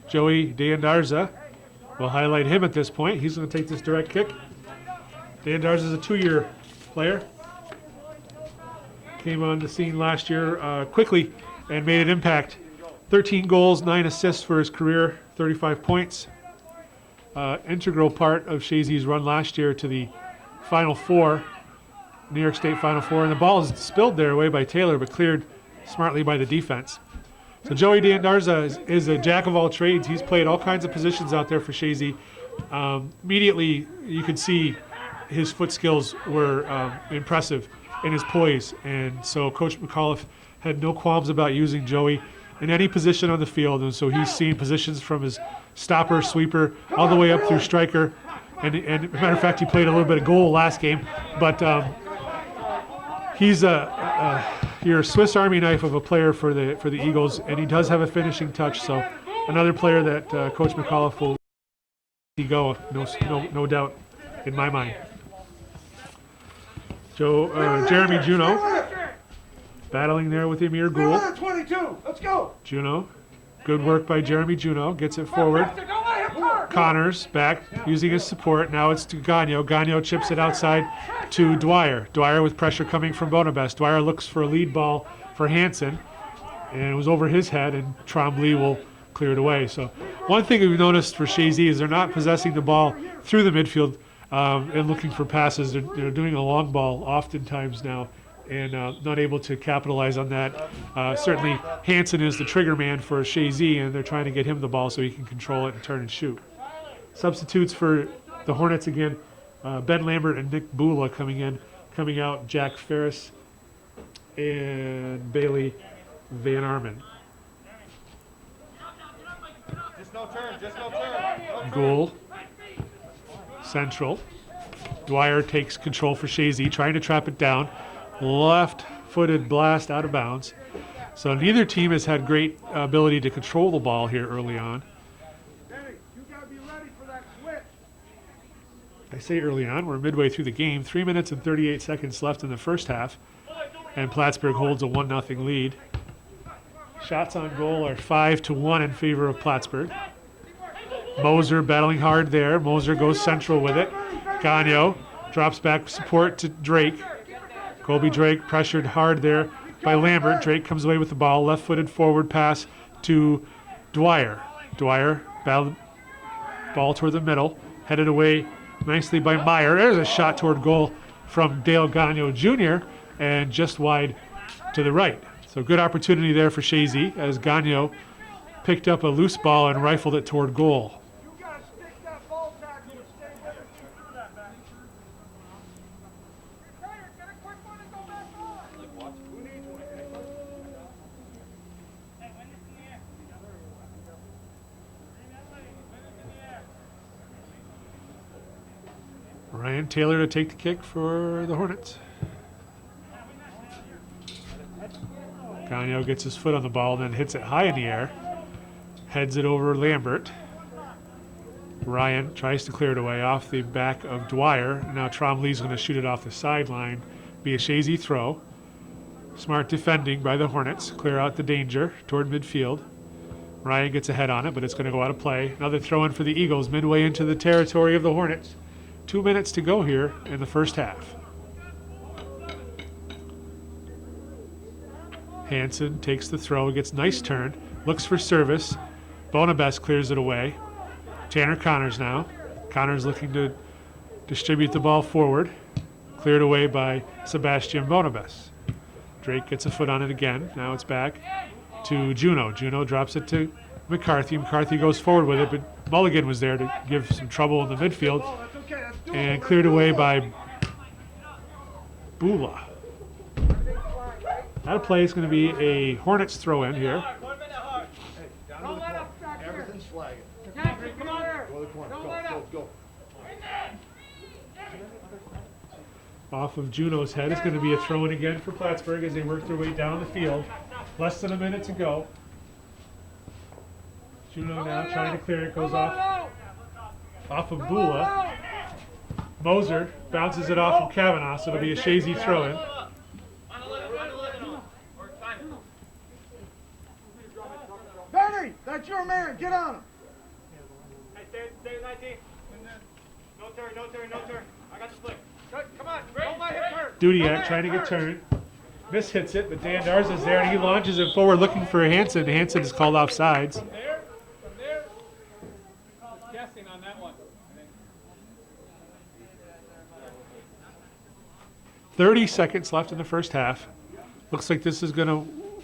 Joey Deandarza. We'll highlight him at this point. He's going to take this direct kick. Deandarza is a 2-year player. Came on the scene last year quickly and made an impact. 13 goals, 9 assists for his career, 35 points. Integral part of Chazy's run last year to the Final Four, New York State Final Four. And the ball is spilled there away by Taylor, but cleared smartly by the defense. So Joey Deandarza is a jack of all trades. He's played all kinds of positions out there for Chazy. Immediately, you could see his foot skills were impressive in his poise. And so Coach McAuliffe had no qualms about using Joey in any position on the field, and so he's seen positions from his stopper, sweeper, all the way up through striker. And as a matter of fact, he played a little bit of goal last game. But he's your Swiss Army knife of a player for the Eagles, and he does have a finishing touch. So another player that Coach McAuliffe will see go, no doubt, in my mind. Jeremy Juno battling there with Amir Gould. 22. Let's go. Juno, good work by Jeremy Juno, gets it forward. Connors back using his support. Now it's to Gagno. Gagno chips it outside to Dwyer. Dwyer with pressure coming from Bonabest. Dwyer looks for a lead ball for Hansen, and it was over his head, and Trombley will clear it away. So one thing we've noticed for Chazy is they're not possessing the ball through the midfield and looking for passes. They're doing a long ball oftentimes now, and not able to capitalize on that. Certainly Hansen is the trigger man for Chazy, and they're trying to get him the ball so he can control it and turn and shoot. Substitutes for the Hornets again, Ben Lambert and Nick Bula coming out, Jack Ferris and Bailey Van Armen. Just no turn. No turn. Goal, central. Dwyer takes control for Chazy, trying to trap it down. Left-footed blast out of bounds. So neither team has had great ability to control the ball here early on. Benny, you gotta be ready for that switch. I say early on, we're midway through the game. 3 minutes and 38 seconds left in the first half, and Plattsburgh holds a 1-0 lead. Shots on goal are 5-1 in favor of Plattsburgh. Moser battling hard there. Moser goes central with it. Gagno drops back support to Drake. Colby Drake pressured hard there by Lambert. Drake comes away with the ball. Left-footed forward pass to Dwyer. Dwyer ball toward the middle. Headed away nicely by Meyer. There's a shot toward goal from Dale Gagno Jr. and just wide to the right. So good opportunity there for Chazy as Gagno picked up a loose ball and rifled it toward goal. You gotta stick that ball tackle and stay with it. Do that, man. Get a quick one and go back on. Who needs one? Ryan Taylor to take the kick for the Hornets. Gagno gets his foot on the ball, then hits it high in the air. Heads it over Lambert. Ryan tries to clear it away off the back of Dwyer. Now Trombley's going to shoot it off the sideline. Be a Chazy throw. Smart defending by the Hornets. Clear out the danger toward midfield. Ryan gets a head on it, but it's going to go out of play. Another throw in for the Eagles midway into the territory of the Hornets. 2 minutes to go here in the first half. Hansen takes the throw, gets nice turn, looks for service. Bonabest clears it away. Tanner Connors now. Connors looking to distribute the ball forward. Cleared away by Sebastian Bonabest. Drake gets a foot on it again. Now it's back to Juno. Juno drops it to McCarthy. McCarthy goes forward with it, but Mulligan was there to give some trouble in the midfield. And cleared away by Bula. That play is going to be a Hornets throw in here. Everything's flagging. Come on there. Go to the corner. Go. Off of Juno's head. It's going to be a throw in again for Plattsburgh as they work their way down the field. Less than a minute to go. Juno now trying to clear it. Goes off of Bula. Moser bounces it off of Kavanaugh, so it'll be a Chazy throw in. Benny, that's your man. Get on him. Hey, stay 19. No turn. I got the flick. Come on, don't let him turn. Dudiak trying to get turned. Miss hits it, but Dan Darza's there, and he launches it forward looking for Hansen. Hansen is called off sides. From there, guessing on that one. 30 seconds left in the first half. Looks like this is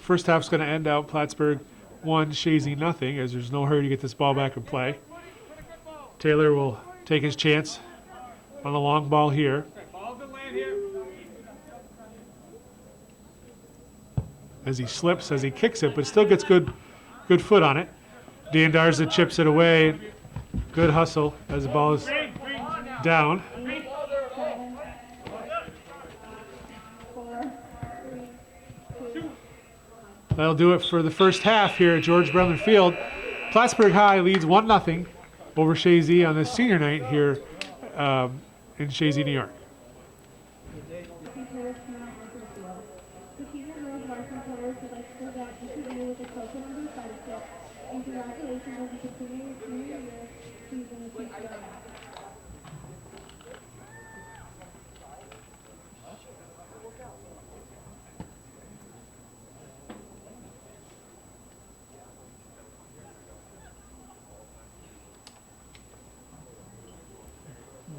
first half's gonna end out Plattsburgh 1, Chazy 0, as there's no hurry to get this ball back in play. Taylor will take his chance on the long ball here. Ball's in land here. As he slips, as he kicks it, but still gets good foot on it. Dan Darza chips it away. Good hustle as the ball is down. That'll do it for the first half here at George Brendler Field. Plattsburgh High leads 1-0 over Chazy on this senior night here in Chazy, New York.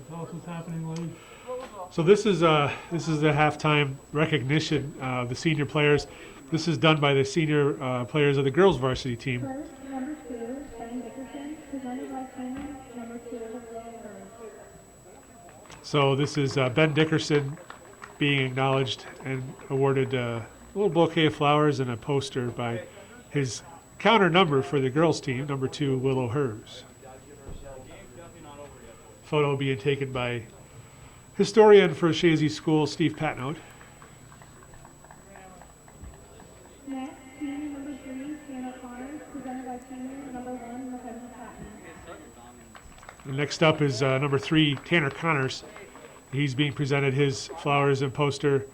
Tell us what's happening, Lee. So this is the halftime recognition of the senior players. This is done by the senior players of the girls varsity team. First, number 2, Dickerson, presented by team number 2, So this is Ben Dickerson being acknowledged and awarded a little bouquet of flowers and a poster by his counter number for the girls team, number 2, Willow Hers. Photo being taken by historian for Chazy School, Steve Patnote. Next, team number 3, Tanner Connors, presented by team number 1, Mackenzie Patton. And next up is number 3, Tanner Connors. He's being presented his flowers and poster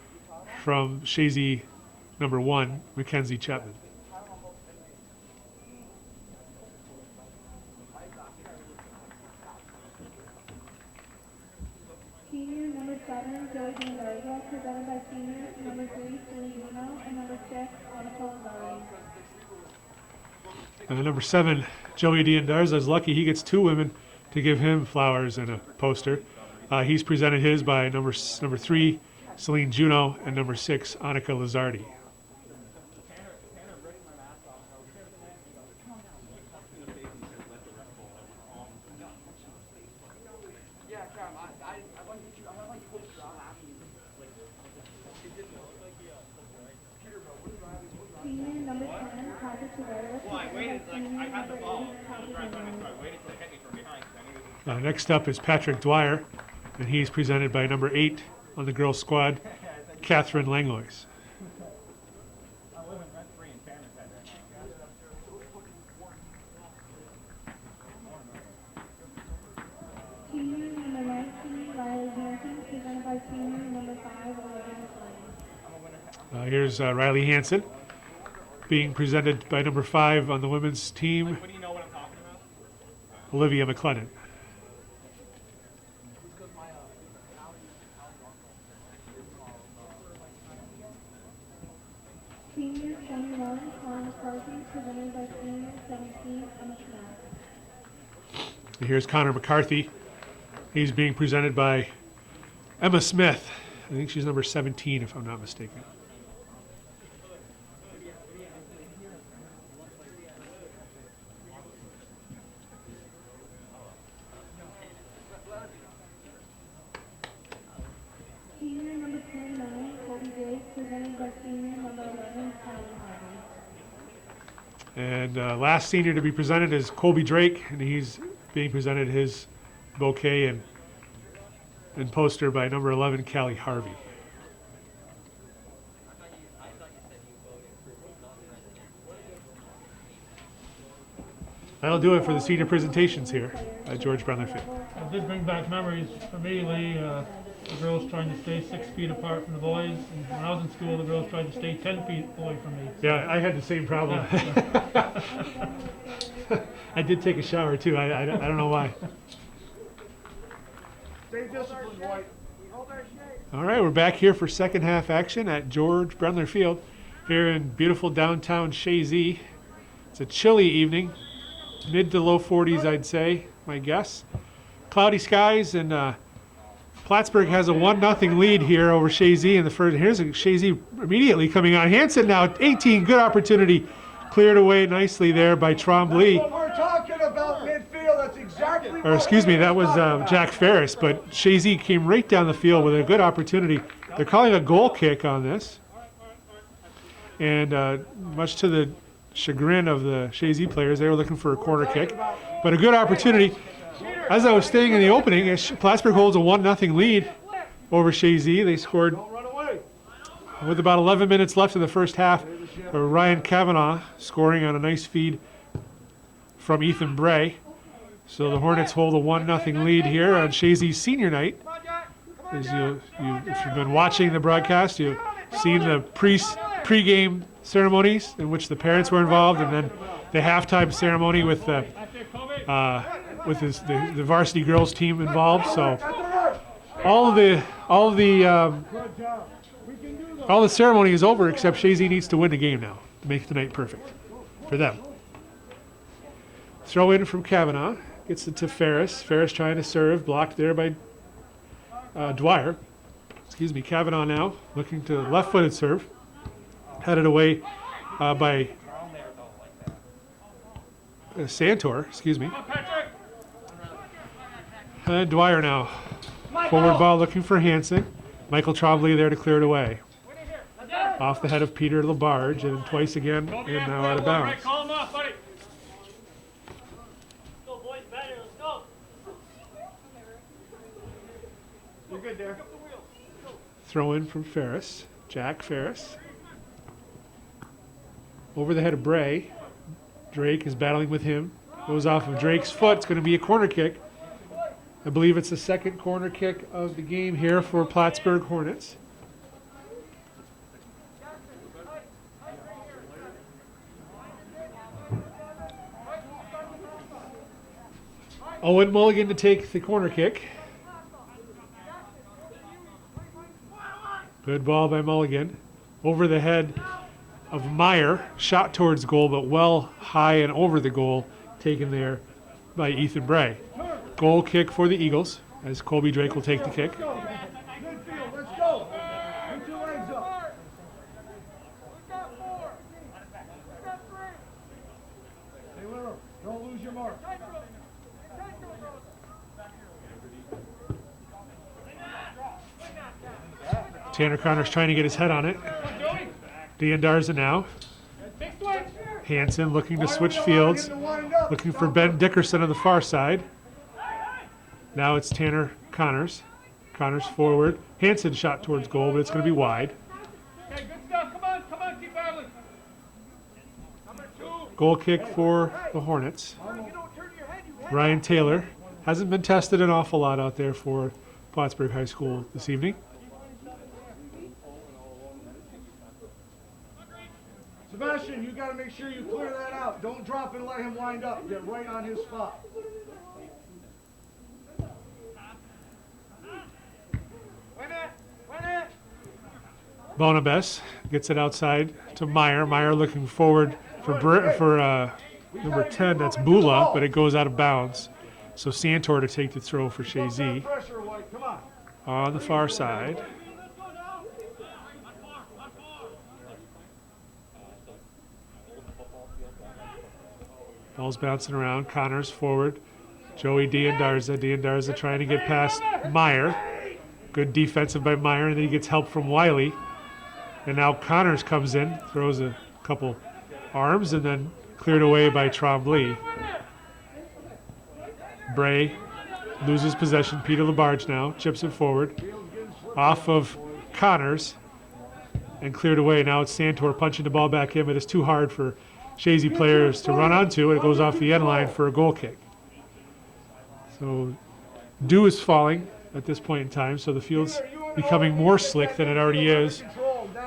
from Chazy number 1, Mackenzie Chapman. Senior number 7, Joey Garza, presented by senior number 3, Juno, and number 6, Anatol Zari. Number 7, Joey D'Andarza is lucky he gets 2 women to give him flowers and a poster. He's presented his by number 3, Celine Juno, and number 6, Annika Lizardi. Senior number 10, Patrick Dwyer, presented by senior number 8, Colby Drake. Next up is Patrick Dwyer, and he's presented by number 8 on the girls' squad, Catherine Langlois. Senior number 19, Riley Hansen, presented by senior number 5, Olivia McLean. Here's Riley Hansen being presented by number 5 on the women's team, Olivia McLennan. Senior 21, Conor McCarthy, presented by senior 17, Emma Smith. And here's Conor McCarthy. He's being presented by Emma Smith. I think she's number 17, if I'm not mistaken. Senior number 29, Colby Drake, presented by senior number 11, Kylie Harvey. And last senior to be presented is Colby Drake, and he's being presented his bouquet and poster by number 11, Callie Harvey. That'll do it for the senior presentations here at George Brendler Field. It did bring back memories for me, Lee. The girls trying to stay 6 feet apart from the boys. And when I was in school, the girls tried to stay 10 feet away from me. Yeah, I had the same problem. I did take a shower too. I don't know why. Stay disciplined, White. All right, we're back here for second half action at George Brendler Field here in beautiful downtown Chazy. It's a chilly evening, mid to low 40s, I'd say, my guess. Cloudy skies, and Plattsburgh has a 1-0 lead here over Chazy in the first. Here's Chazy immediately coming on. Hansen now 18, good opportunity, cleared away nicely there by Trombley. What we're talking about midfield, that's exactly Or excuse me, that was Jack Ferris, but Chazy came right down the field with a good opportunity. They're calling a goal kick on this. And much to the chagrin of the Chazy players, they were looking for a corner kick. But a good opportunity. As I was saying in the opening, Plattsburgh holds a 1-0 lead over Chazy. They scored with about 11 minutes left in the first half. Ryan Kavanaugh scoring on a nice feed from Ethan Bray. So the Hornets hold a 1-0 lead here on Chazy's senior night. As if you've been watching the broadcast, you've seen the pre-game ceremonies in which the parents were involved, and then the halftime ceremony with the varsity girls team involved. So all the ceremony is over, except Chazy needs to win the game now to make the night perfect for them. Throw in from Kavanaugh, gets it to Ferris. Ferris trying to serve, blocked there by Dwyer. Excuse me, Kavanaugh now looking to left-footed serve, headed away by Santor. Excuse me. And Dwyer now, forward ball looking for Hansen. Michael Trombley there to clear it away. Off the head of Peter Labarge, and twice again, and now out of bounds. You're good there. Throw in from Ferris, Jack Ferris. Over the head of Bray. Drake is battling with him. Goes off of Drake's foot. It's going to be a corner kick. I believe it's the second corner kick of the game here for Plattsburgh Hornets. Owen Mulligan to take the corner kick. Good ball by Mulligan. Over the head of Meyer. Shot towards goal, but well high and over the goal. Taken there by Ethan Bray. Goal kick for the Eagles, as Colby Drake will take the kick. Midfield, let's go. Put your legs up. Hey, Lero, don't lose your mark. Tanner Connor's trying to get his head on it. D'Andarza now. Hansen looking to switch fields. Looking for Ben Dickerson on the far side. Now it's Tanner Connors. Connors forward. Hansen shot towards goal, but it's going to be wide. Okay, good stuff. Come on, keep battling. Number 2. Goal kick for the Hornets. Ryan Taylor hasn't been tested an awful lot out there for Plattsburgh High School this evening. Sebastian, you got to make sure you clear that out. Don't drop and let him wind up. Get right on his spot. Bonabes gets it outside to Meyer. Meyer looking forward for number 10, that's Bula, but it goes out of bounds. So Santor to take the throw for Chazy on the far side. Ball's bouncing around. Connors forward. Joey D'Andarza. D'Andarza trying to get past Meyer. Good defensive by Meyer, and then he gets help from Wiley. And now Connors comes in, throws a couple arms, and then cleared away by Trombley. Bray loses possession. Peter Labarge now chips it forward. Off of Connors and cleared away. Now it's Santor punching the ball back in, but it's too hard for Chazy players to run onto it. It goes off the end line for a goal kick. So dew is falling at this point in time, so the field's becoming more slick than it already is,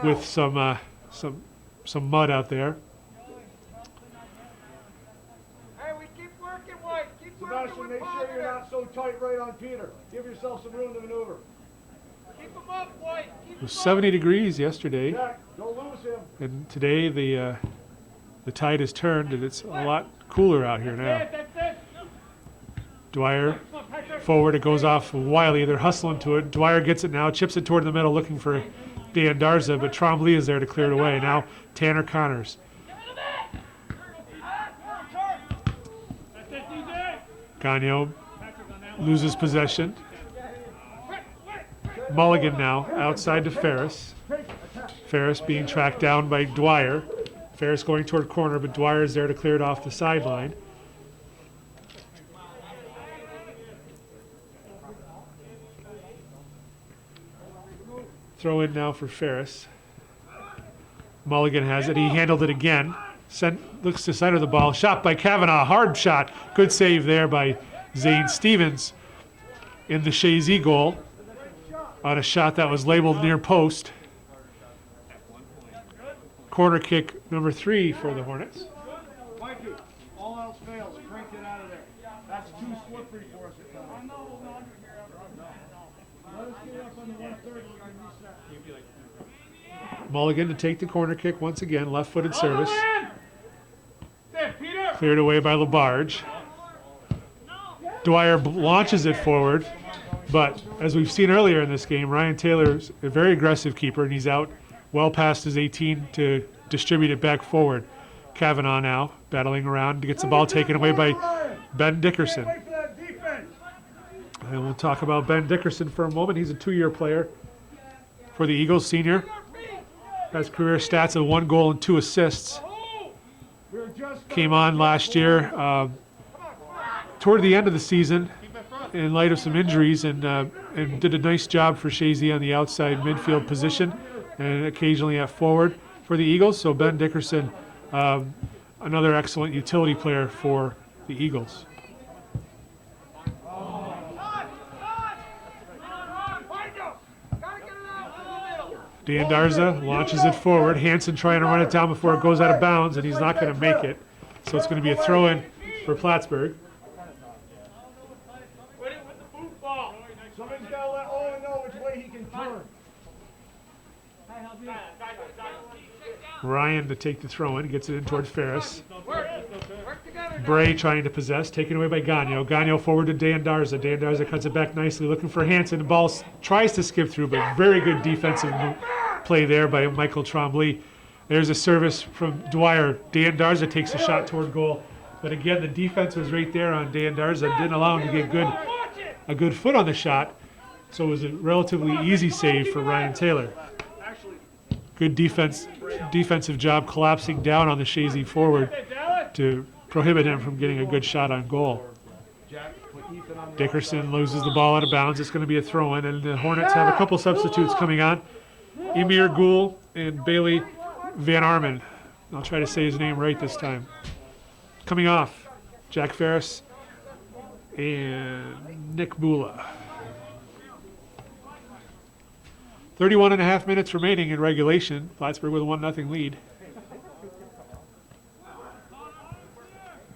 with some mud out there. Hey, we keep working, White. Keep working. Sebastian, make sure you're not so tight right on Peter. Give yourself some room to maneuver. Keep him up, White. It was 70 degrees yesterday, Jack, don't lose him. and today the tide has turned and it's a lot cooler out here now. That's it. Dwyer forward, it goes off Wiley. They're hustling to it. Dwyer gets it now, chips it toward the middle, looking for D'Andarza, but Trombley is there to clear it away. Now Tanner Connors. Gagnon loses possession. Mulligan now outside to Ferris. Ferris being tracked down by Dwyer. Ferris going toward corner, but Dwyer is there to clear it off the sideline. Throw in now for Ferris. Mulligan has it. He handled it again. Looks to center the ball. Shot by Kavanaugh. Hard shot. Good save there by Zane Stevens in the Chazy goal on a shot that was labeled near post. Corner kick number 3 for the Hornets. Mikey, all else fails, crank it out of there. That's too slippery for us at times. Let us get up on the 130, we can reset. Mulligan to take the corner kick once again. Left-footed service. There, Peter. Cleared away by Labarge. Dwyer launches it forward, but as we've seen earlier in this game, Ryan Taylor's a very aggressive keeper, and he's out well past his 18 to distribute it back forward. Kavanaugh now battling around, gets the ball taken away by Ben Dickerson. Wait for that defense. And we'll talk about Ben Dickerson for a moment. He's a 2-year player for the Eagles, senior. Has career stats of 1 goal and 2 assists. We're just Came on last year toward the end of the season in light of some injuries and did a nice job for Chazy on the outside midfield position and occasionally at forward for the Eagles. So Ben Dickerson, another excellent utility player for the Eagles. Dan Darza launches it forward. Hansen trying to run it down before it goes out of bounds, and he's not going to make it. So it's going to be a throw-in for Plattsburgh. Somebody's got to let Owen know which way he can turn. Ryan to take the throw-in, gets it in towards Ferris. Bray trying to possess, taken away by Gagno. Gagno forward to Dan Darza. Dan Darza cuts it back nicely, looking for Hansen. The ball tries to skip through, but very good defensive play there by Michael Trombley. There's a service from Dwyer. Dan Darza takes a shot toward goal. But again, the defense was right there on Dan Darza. Didn't allow him to get a good foot on the shot. So it was a relatively easy save for Ryan Taylor. Good defensive job collapsing down on the Chazy forward to prohibit him from getting a good shot on goal. Dickerson loses the ball out of bounds. It's going to be a throw-in, and the Hornets have a couple substitutes coming on. Emir Gould and Bailey Van Armen. I'll try to say his name right this time. Coming off, Jack Ferris and Nick Bula. 31.5 minutes remaining in regulation. Plattsburgh with a 1-0 lead.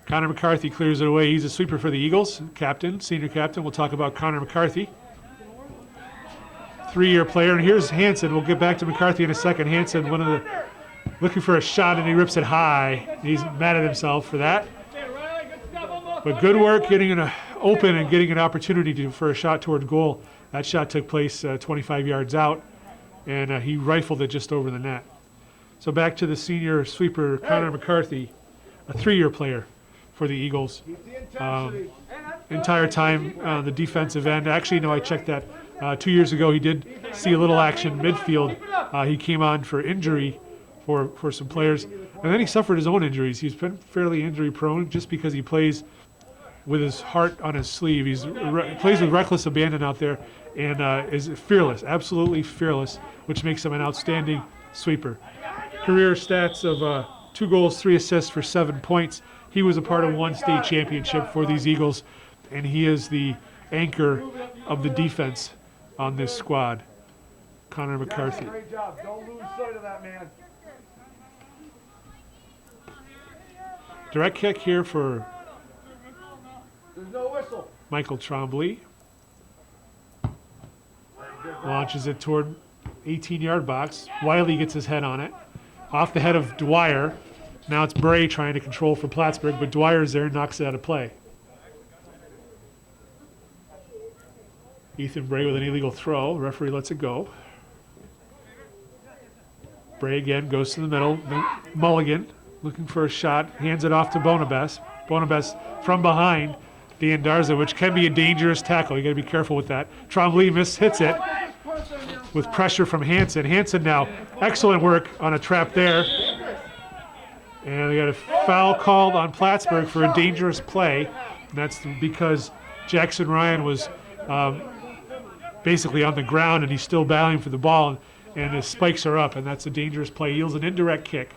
Conor McCarthy clears it away. He's a sweeper for the Eagles. Captain, senior captain. We'll talk about Conor McCarthy. 3-year player. And here's Hansen. We'll get back to McCarthy in a second. Hansen, looking for a shot, and he rips it high. He's mad at himself for that. But good work getting it open and getting an opportunity for a shot toward goal. That shot took place 25 yards out, and he rifled it just over the net. So back to the senior sweeper, Conor McCarthy, a 3-year player for the Eagles. Entire time on the defensive end. Actually, no, I checked that 2 years ago. He did see a little action midfield. He came on for injury for some players, and then he suffered his own injuries. He's been fairly injury prone just because he plays with his heart on his sleeve. He plays with reckless abandon out there and is fearless, absolutely fearless, which makes him an outstanding sweeper. Career stats of 2 goals, 3 assists for 7 points. He was a part of 1 state championship for these Eagles, and he is the anchor of the defense on this squad. Conor McCarthy. Great job. Don't lose sight of that, man. Direct kick here for There's no whistle. Michael Trombley. Launches it toward 18-yard box. Wiley gets his head on it. Off the head of Dwyer. Now it's Bray trying to control for Plattsburgh, but Dwyer's there and knocks it out of play. Ethan Bray with an illegal throw. The referee lets it go. Bray again goes to the middle. Mulligan looking for a shot. Hands it off to Bonabess. Bonabess from behind. Dan Darza, which can be a dangerous tackle. You got to be careful with that. Trombley hits it with pressure from Hansen. Hansen now, excellent work on a trap there. And we got a foul called on Plattsburgh for a dangerous play. And that's because Jackson Ryan was basically on the ground and he's still battling for the ball. and his spikes are up, and that's a dangerous play. Yields an indirect kick.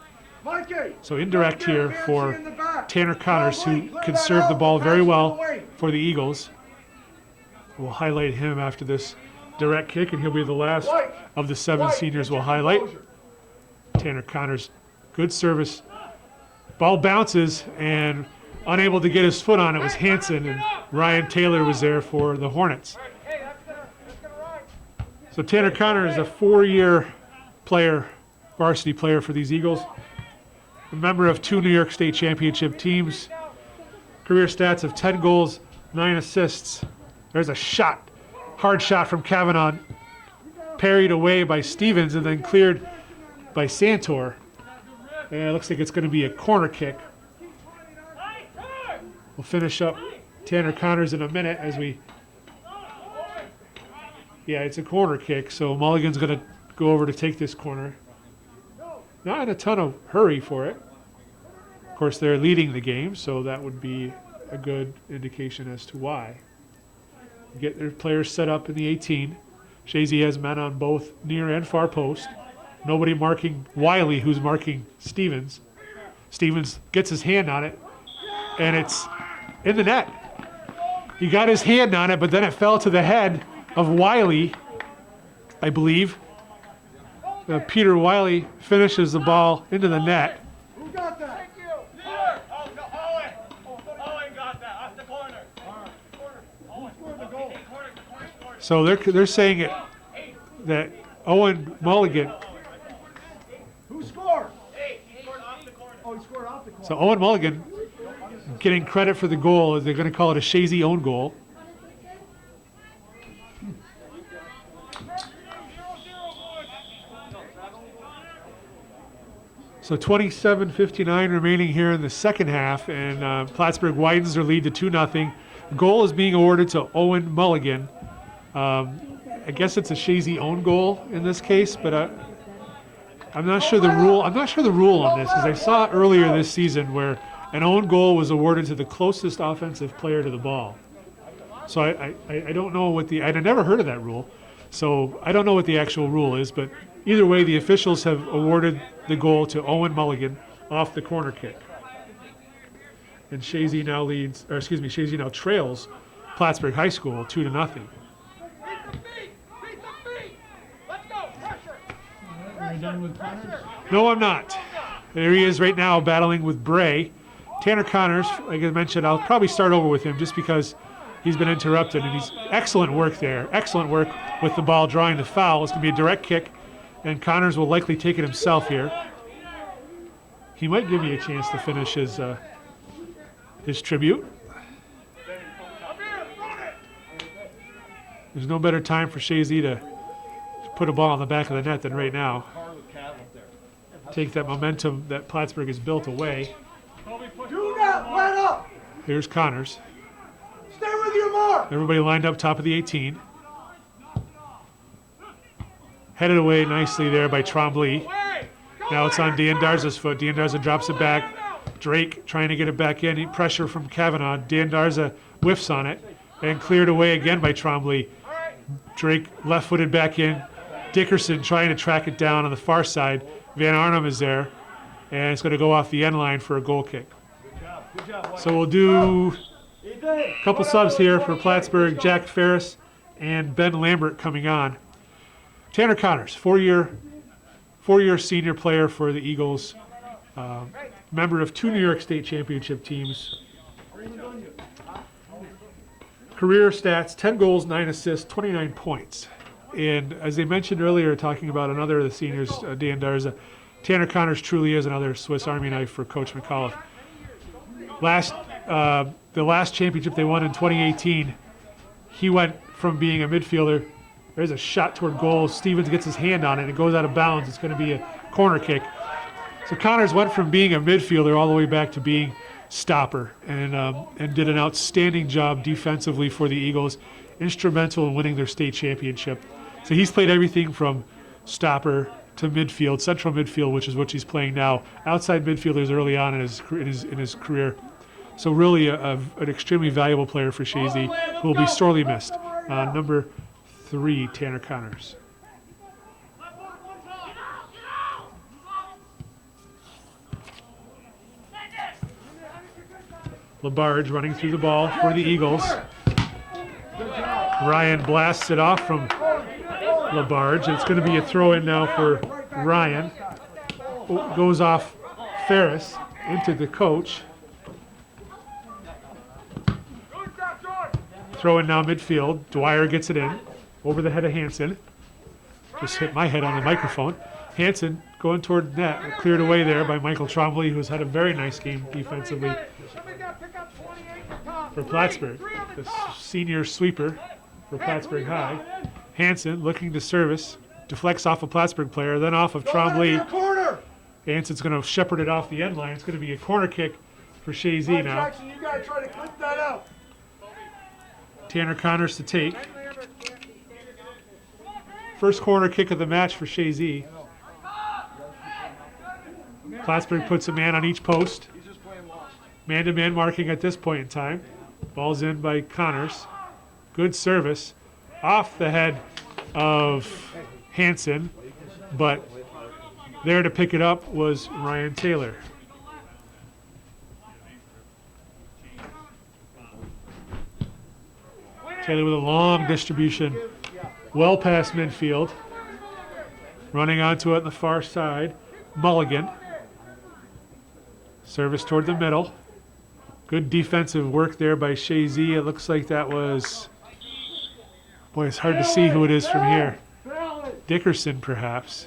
Mikey, So indirect come here down, for Hansen in the back. Tanner Connors, who Blake, can clear serve that the out, ball pass very it well away. for the Eagles. We'll highlight him after this direct kick, and he'll be the last of the 7 Blake, seniors get we'll your highlight. composure. Tanner Connors, good service. Ball bounces, and unable to get his foot on it was Hansen, and Ryan Taylor was there for the Hornets. So Tanner Connor is a 4-year player, varsity player for these Eagles. A member of 2 New York State Championship teams. Career stats of 10 goals, 9 assists. There's a shot, hard shot from Kavanaugh, parried away by Stevens and then cleared by Santor. And it looks like it's going to be a corner kick. We'll finish up Tanner Connors in a minute as we... Yeah, it's a corner kick, so Mulligan's going to go over to take this corner. Not in a ton of hurry for it. Of course, they're leading the game, so that would be a good indication as to why. Get their players set up in the 18. Chazy has men on both near and far post. Nobody marking Wiley, who's marking Stevens. Stevens gets his hand on it, and it's in the net. He got his hand on it, but then it fell to the head of Wiley, I believe. Peter Wiley finishes the ball into the net. Who got that? Owen got that off the corner. Who scored the goal? So they're saying it that Owen Mulligan. Who scored? He scored off the corner. Oh, he scored off the corner. So Owen Mulligan getting credit for the goal. They're going to call it a Chazy own goal. So 27:59 remaining here in the second half, and Plattsburgh widens their lead to 2-0. Goal is being awarded to Owen Mulligan. I guess it's a Chazy own goal in this case, but I'm not sure the rule. I'm not sure the rule on this, because I saw earlier this season where an own goal was awarded to the closest offensive player to the ball. So I don't know what I'd never heard of that rule, so I don't know what the actual rule is, but either way, the officials have awarded the goal to Owen Mulligan off the corner kick. And Chazy now trails Plattsburgh High School 2-0. Are you done with Connors? No, I'm not. There he is right now battling with Bray. Tanner Connors, like I mentioned, I'll probably start over with him just because he's been interrupted, and he's excellent work there. Excellent work with the ball drawing the foul. It's going to be a direct kick, and Connors will likely take it himself here. He might give me a chance to finish his tribute. There's no better time for Chazy to put a ball on the back of the net than right now. Take that momentum that Plattsburgh has built away. Do not let up. Here's Connors. Stay with your mark. Everybody lined up top of the 18. Headed away nicely there by Trombley. Now it's on D'Andarza's foot. D'Andarza drops it back. Drake trying to get it back in. Pressure from Kavanaugh. D'Andarza whiffs on it and cleared away again by Trombley. Drake left-footed back in. Dickerson trying to track it down on the far side. Van Arnhem is there, and it's going to go off the end line for a goal kick. So we'll do a couple subs here for Plattsburgh. Jack Ferris and Ben Lambert coming on. Tanner Connors, four-year senior player for the Eagles, member of 2 New York State Championship teams. Career stats, 10 goals, 9 assists, 29 points. And as they mentioned earlier, talking about another of the seniors, D'Andarza, Tanner Connors truly is another Swiss Army knife for Coach McAuliffe. The last championship they won in 2018, he went from being a midfielder. There's a shot toward goal. Stevens gets his hand on it. It goes out of bounds. It's going to be a corner kick. So Connors went from being a midfielder all the way back to being stopper, and did an outstanding job defensively for the Eagles, instrumental in winning their state championship. So he's played everything from stopper to midfield, central midfield, which is what he's playing now. Outside midfielders early on in his career. So really an extremely valuable player for Chazy, who will be sorely missed. Number 3, Tanner Connors. Labarge running through the ball for the Eagles. Ryan blasts it off from Labarge. It's going to be a throw-in now for Ryan. Goes off Ferris into the coach. Throw-in now midfield. Dwyer gets it in. Over the head of Hansen. Just hit my head on the microphone. Hansen going toward net. Cleared away there by Michael Trombley, who's had a very nice game defensively for Plattsburgh. The senior sweeper for Plattsburgh High. Hansen looking to service. Deflects off a Plattsburgh player, then off of Trombley. Hansen's going to shepherd it off the end line. It's going to be a corner kick for Chazy now. Jackson, you gotta try to clip that out. Tanner Connors to take. First corner kick of the match for Chazy. Plattsburgh puts a man on each post. Man-to-man marking at this point in time. Ball's in by Connors. Good service. Off the head of Hansen, but there to pick it up was Ryan Taylor. Taylor with a long distribution, well past midfield. Running onto it on the far side, Mulligan. Service toward the middle. Good defensive work there by Chazy. It looks like that was, boy, it's hard to see who it is from here. Dickerson, perhaps.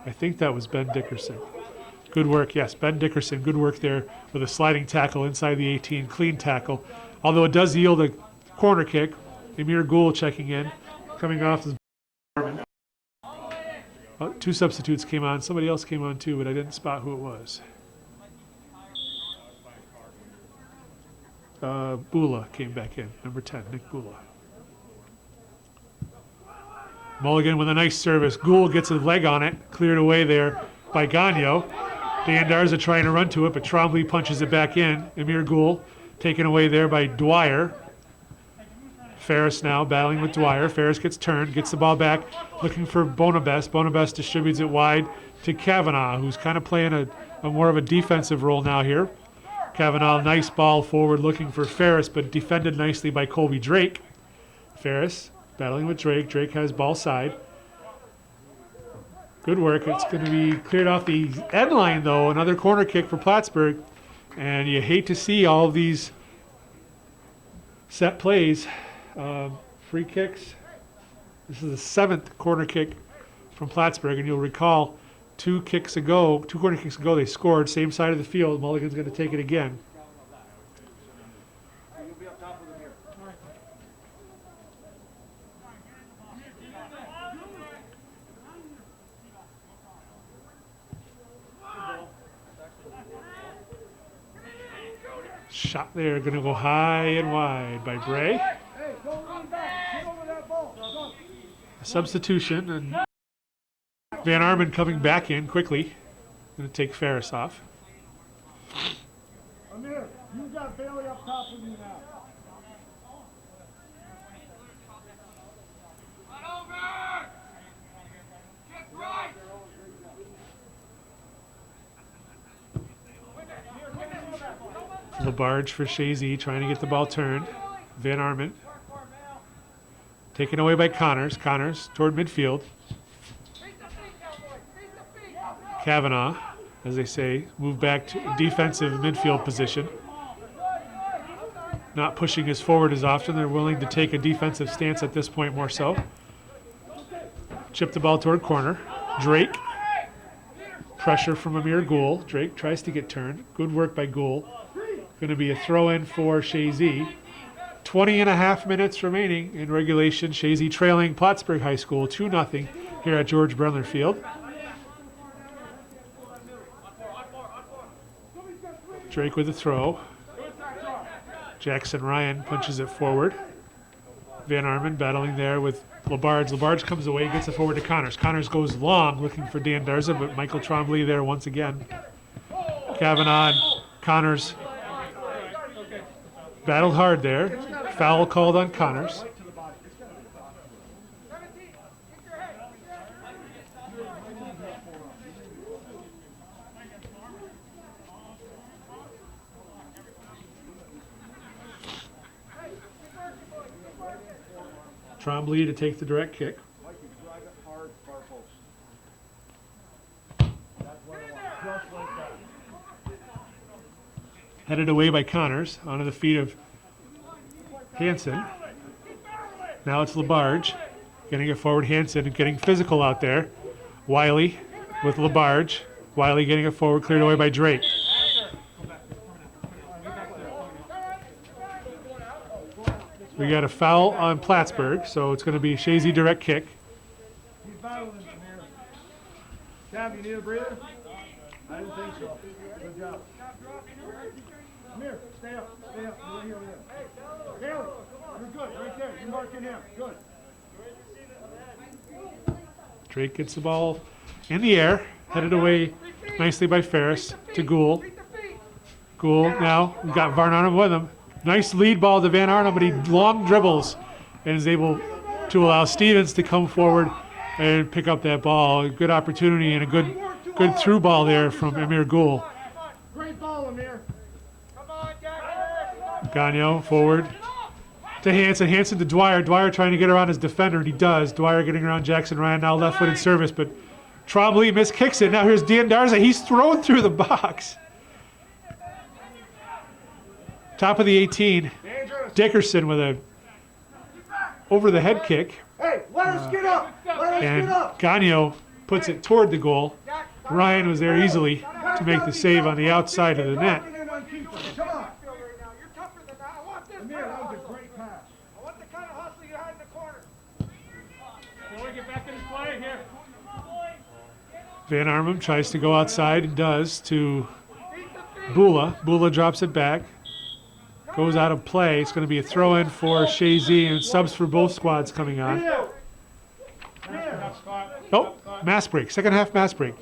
I think that was Ben Dickerson. Good work, yes, Ben Dickerson. Good work there with a sliding tackle inside the 18. Clean tackle. Although it does yield a corner kick. Amir Gould checking in. Coming off his Barcomb. Two substitutes came on. Somebody else came on too, but I didn't spot who it was. Bula came back in. Number 10, Nick Bula. Mulligan with a nice service. Gould gets his leg on it. Cleared away there by Gagno. Dan Darza trying to run to it, but Trombley punches it back in. Amir Gould taken away there by Dwyer. Ferris now battling with Dwyer. Ferris gets turned, gets the ball back, looking for Bonabest. Bonabest distributes it wide to Kavanaugh, who's kind of playing a more of a defensive role now here. Kavanaugh, nice ball forward, looking for Ferris, but defended nicely by Colby Drake. Ferris battling with Drake. Drake has ball side. Good work. It's going to be cleared off the end line, though. Another corner kick for Plattsburgh. And you hate to see all of these set plays. Free kicks. This is the 7th corner kick from Plattsburgh. And you'll recall two corner kicks ago, they scored. Same side of the field. Mulligan's going to take it again. Shot there, going to go high and wide by Bray. A substitution, and Van Arman coming back in quickly. Going to take Ferris off. Amir, you got Bailey up top with you now. Labarge for Chazy, trying to get the ball turned. Van Arman. Taken away by Connors. Connors toward midfield. Kavanaugh, as they say, move back to defensive midfield position. Not pushing as forward as often. They're willing to take a defensive stance at this point more so. Chip the ball toward corner. Drake. Pressure from Amir Gould. Drake tries to get turned. Good work by Gould. Going to be a throw-in for Chazy. 20.5 minutes remaining in regulation. Chazy trailing Plattsburgh High School 2-0 here at George Brendler Field. Drake with a throw. Jackson Ryan punches it forward. Van Arman battling there with Labarge. Labarge comes away, gets it forward to Connors. Connors goes long, looking for Dan Darza, but Michael Trombley there once again. Kavanaugh and Connors battled hard there. Foul called on Connors. Trombley to take the direct kick. Like you drive it hard, far post. That's what I want. Just like that. Headed away by Connors, onto the feet of Hansen. Now it's Labarge, getting it forward. Hansen and getting physical out there. Wiley with Labarge. Wiley getting it forward, cleared away by Drake. We got a foul on Plattsburgh, so it's going to be Chazy direct kick. Keep battling, Amir. Cab, you need a breather? I didn't think so. Good job. Amir, stay up. Stay up. You're here, over there. Haley, you're good. Right there. You're marking him. Good. Drake gets the ball in the air, headed away nicely by Ferris to Gould. Gould now got Van Arnhem with him. Nice lead ball to Van Arnhem, but he long dribbles and is able to allow Stevens to come forward and pick up that ball. A good opportunity and a good through ball there from Amir Gould. Great ball, Amir. Gagnon forward to Hansen. Hansen to Dwyer. Dwyer trying to get around his defender, and he does. Dwyer getting around Jackson Ryan, now left-footed service, but Trombley miskicks it. Now here's D'Andarza. He's thrown through the box. Top of the 18. Dickerson with a over-the-head kick. Hey, let us get up. Let us And get up. Gagnon puts it toward the goal. Ryan was there easily to make the save on the outside of the net. Come on. You're tougher than that. I want this. Amir, that was a great pass. I want the kind of hustle you had in the corner. Boy, get back in his play here. Van Arnhem tries to go outside and does to Bula. Bula drops it back. Goes out of play. It's going to be a throw-in for Chazy and subs for both squads coming on. Oh, mass break. Second half mass break.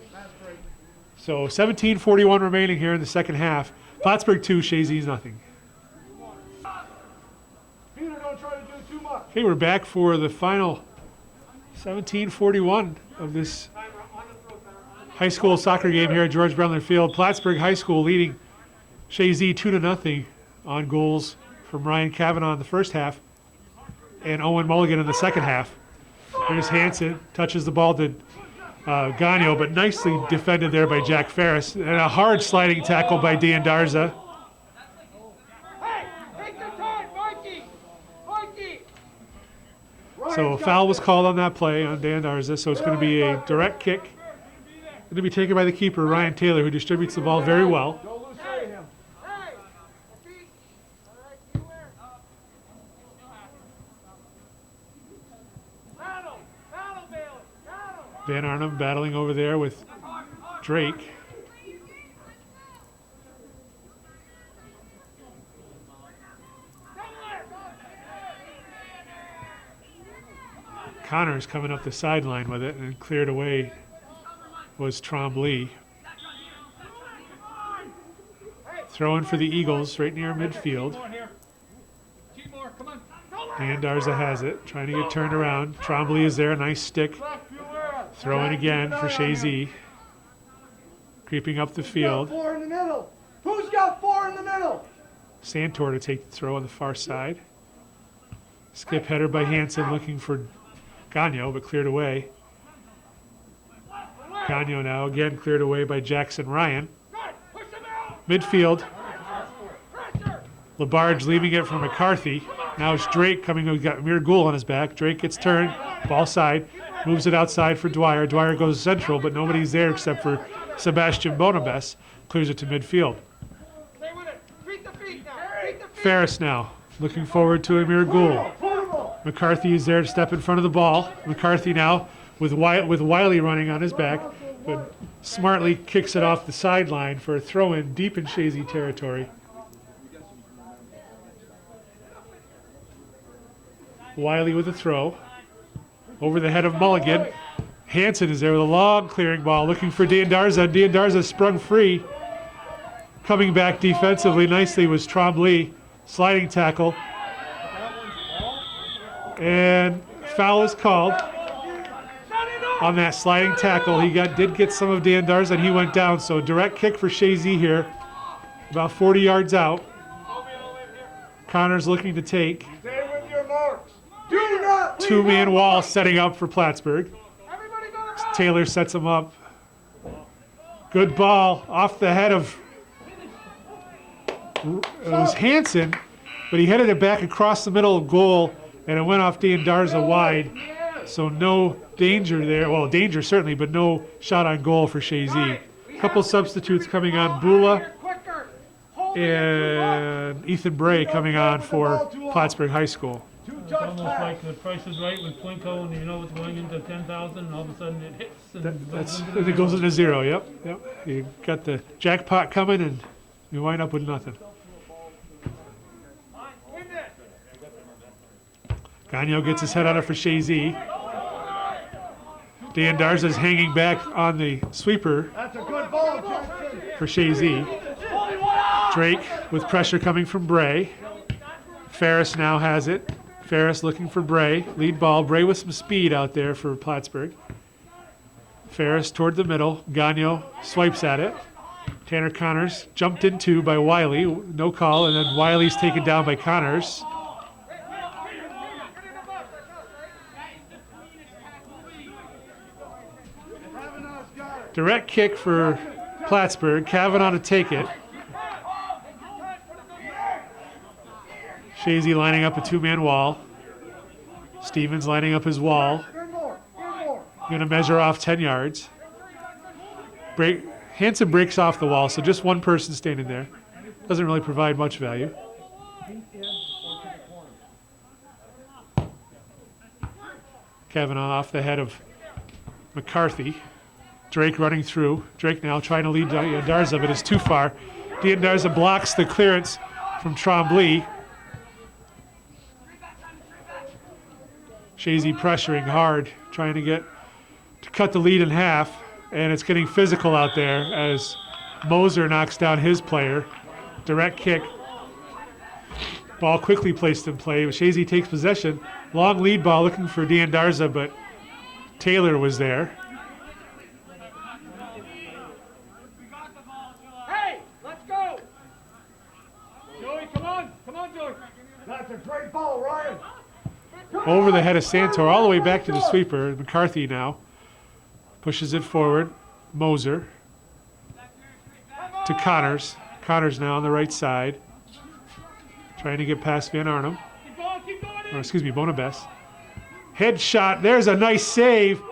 So 17:41 remaining here in the second half. Plattsburgh 2, Chazy's nothing. Peter, don't try to do too much. Okay, we're back for the final 17:41 of this high school soccer game here at George Brendler Field. Plattsburgh High School leading Chazy 2-0 on goals from Ryan Kavanaugh in the first half and Owen Mulligan in the second half. Here's Hansen, touches the ball to Gagnon, but nicely defended there by Jack Ferris. And a hard sliding tackle by D'Andarza. Hey, take your time, Mikey. Mikey. So a foul was called on that play on D'Andarza, so it's going to be a direct kick. Going to be taken by the keeper, Ryan Taylor, who distributes the ball very well. Don't lose sight of him. Hey. Pete. All right, you where? Battle. Battle, Bailey. Battle. Van Arnhem battling over there with Drake. Connor's coming up the sideline with it, and cleared away was Trombley. Throwing for the Eagles right near midfield. D'Andarza has it, trying to get turned around. Trombley is there, nice stick. Throwing again for Chazy. Creeping up the field. 4 in the middle. Who's got 4 in the middle? Santor to take the throw on the far side. Skip header by Hansen looking for Gagnon, but cleared away. Gagnon now again cleared away by Jackson Ryan. Midfield. Labarge leaving it for McCarthy. Now it's Drake coming. We've got Amir Gould on his back. Drake gets turned, ball side, moves it outside for Dwyer. Dwyer goes central, but nobody's there except for Sebastian Bonabes. Clears it to midfield. Stay with it. Beat the feet now. Beat the feet. Ferris now looking forward to Amir Gould. McCarthy is there to step in front of the ball. McCarthy now with Wiley running on his back, but smartly kicks it off the sideline for a throw-in deep in Chazy territory. Wiley with a throw over the head of Mulligan. Hansen is there with a long clearing ball looking for D'Andarza. D'Andarza sprung free. Coming back defensively nicely was Trombley. Sliding tackle. And foul is called on that sliding tackle. He did get some of D'Andarza and he went down. So direct kick for Chazy here. About 40 yards out. Connor's looking to take. Stay with your marks. Do not two-man wall setting up for Plattsburgh. Taylor sets him up. Good ball off the head of, it was Hansen, but he headed it back across the middle of goal, and it went off Darza wide. So no danger there. Well, danger certainly, but no shot on goal for Chazy. Couple substitutes coming on, Bula and Ethan Bray coming on for Plattsburgh High School. It's almost like The Price is Right with Plinko, and you know it's going into 10,000, and all of a sudden it hits. And It goes into zero, yep. You got the jackpot coming, and you wind up with nothing. Gagnon gets his head on it for Chazy. Darza's hanging back on the sweeper for Chazy. Drake with pressure coming from Bray. Ferris now has it. Ferris looking for Bray. Lead ball. Bray with some speed out there for Plattsburgh. Ferris toward the middle. Gagnon swipes at it. Tanner Connors jumped into by Wiley. No call, and then Wiley's taken down by Connors. Direct kick for Plattsburgh. Kavanaugh to take it. Chazy lining up a two-man wall. Stevens lining up his wall. Going to measure off 10 yards. Hansen breaks off the wall, so just one person standing there. Doesn't really provide much value. Kavanaugh off the head of McCarthy. Drake running through. Drake now trying to lead Darza, but it's too far. Darza blocks the clearance from Trombley. Chazy pressuring hard, trying to cut the lead in half, and it's getting physical out there as Moser knocks down his player. Direct kick. Ball quickly placed in play. Chazy takes possession. Long lead ball looking for Darza, but Taylor was there. That's a great ball, Ryan. Over the head of Santor, all the way back to the sweeper. McCarthy now pushes it forward. Moser to Connors. Connors now on the right side. Trying to get past Van Arnhem. Or excuse me, Bonabess. Head shot. There's a nice save.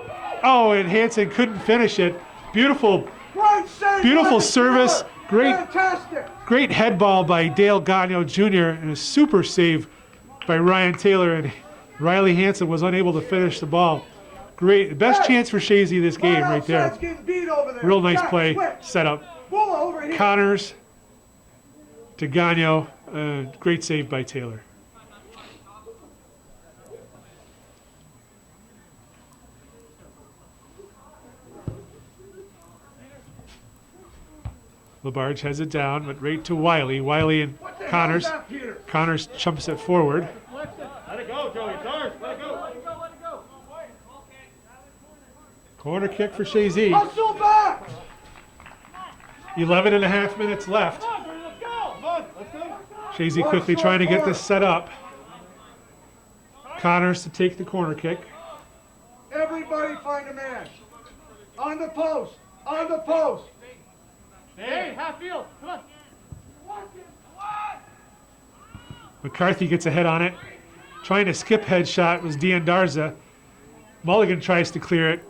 Oh, and Hansen couldn't finish it. Beautiful service. Great head ball by Dale Gagnon Jr. and a super save by Ryan Taylor, and Riley Hansen was unable to finish the ball. Great, best chance for Chazy this game right there. Real nice play, setup. Connors to Gagnon, great save by Taylor. Labarge has it down, but right to Wiley. Wiley and Connors. Connors chumps it forward. Let it go, Joey. It's ours. Let it go. Let it go. Let it go. Corner kick for Chazy. 11 and a half minutes left. Chazy quickly trying to get this set up. Connors to take the corner kick. Everybody find a man. On the post. On the post. Hey, half field. Come on. McCarthy gets a head on it. Trying to skip headshot was Darza. Mulligan tries to clear it.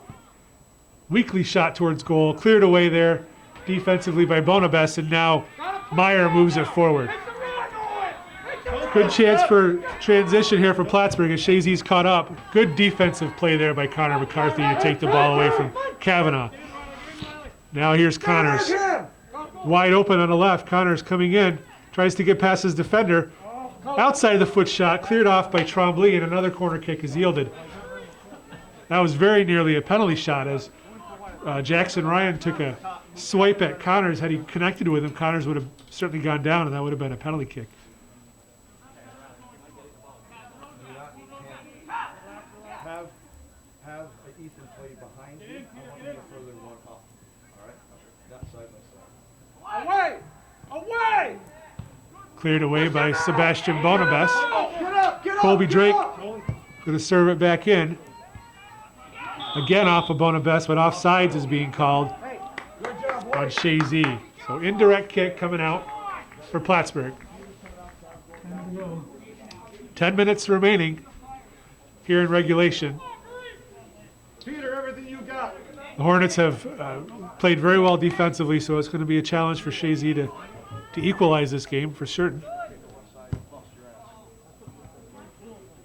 Weakly shot towards goal. Cleared away there defensively by Bonabess, and now Meyer moves it forward. Good chance for transition here for Plattsburgh as Chazy's caught up. Good defensive play there by Conor McCarthy to take the ball away from Kavanaugh. Now here's Connors. Wide open on the left. Connors coming in. Tries to get past his defender. Outside the foot shot. Cleared off by Trombley, and another corner kick is yielded. That was very nearly a penalty shot as Jackson Ryan took a swipe at Connors. Had he connected with him, Connors would have certainly gone down, and that would have been a penalty kick. Have Ethan play behind you. I want you to further walk off. All right? That side by side. Away! Cleared away by Sebastian Bonabess. Colby Drake Going to serve it back in. Again off of Bonabest, but offsides is being called on Chazy. So indirect kick coming out for Plattsburgh. 10 minutes remaining here in regulation. Peter, everything you got. The Hornets have played very well defensively, so it's going to be a challenge for Chazy to equalize this game for certain.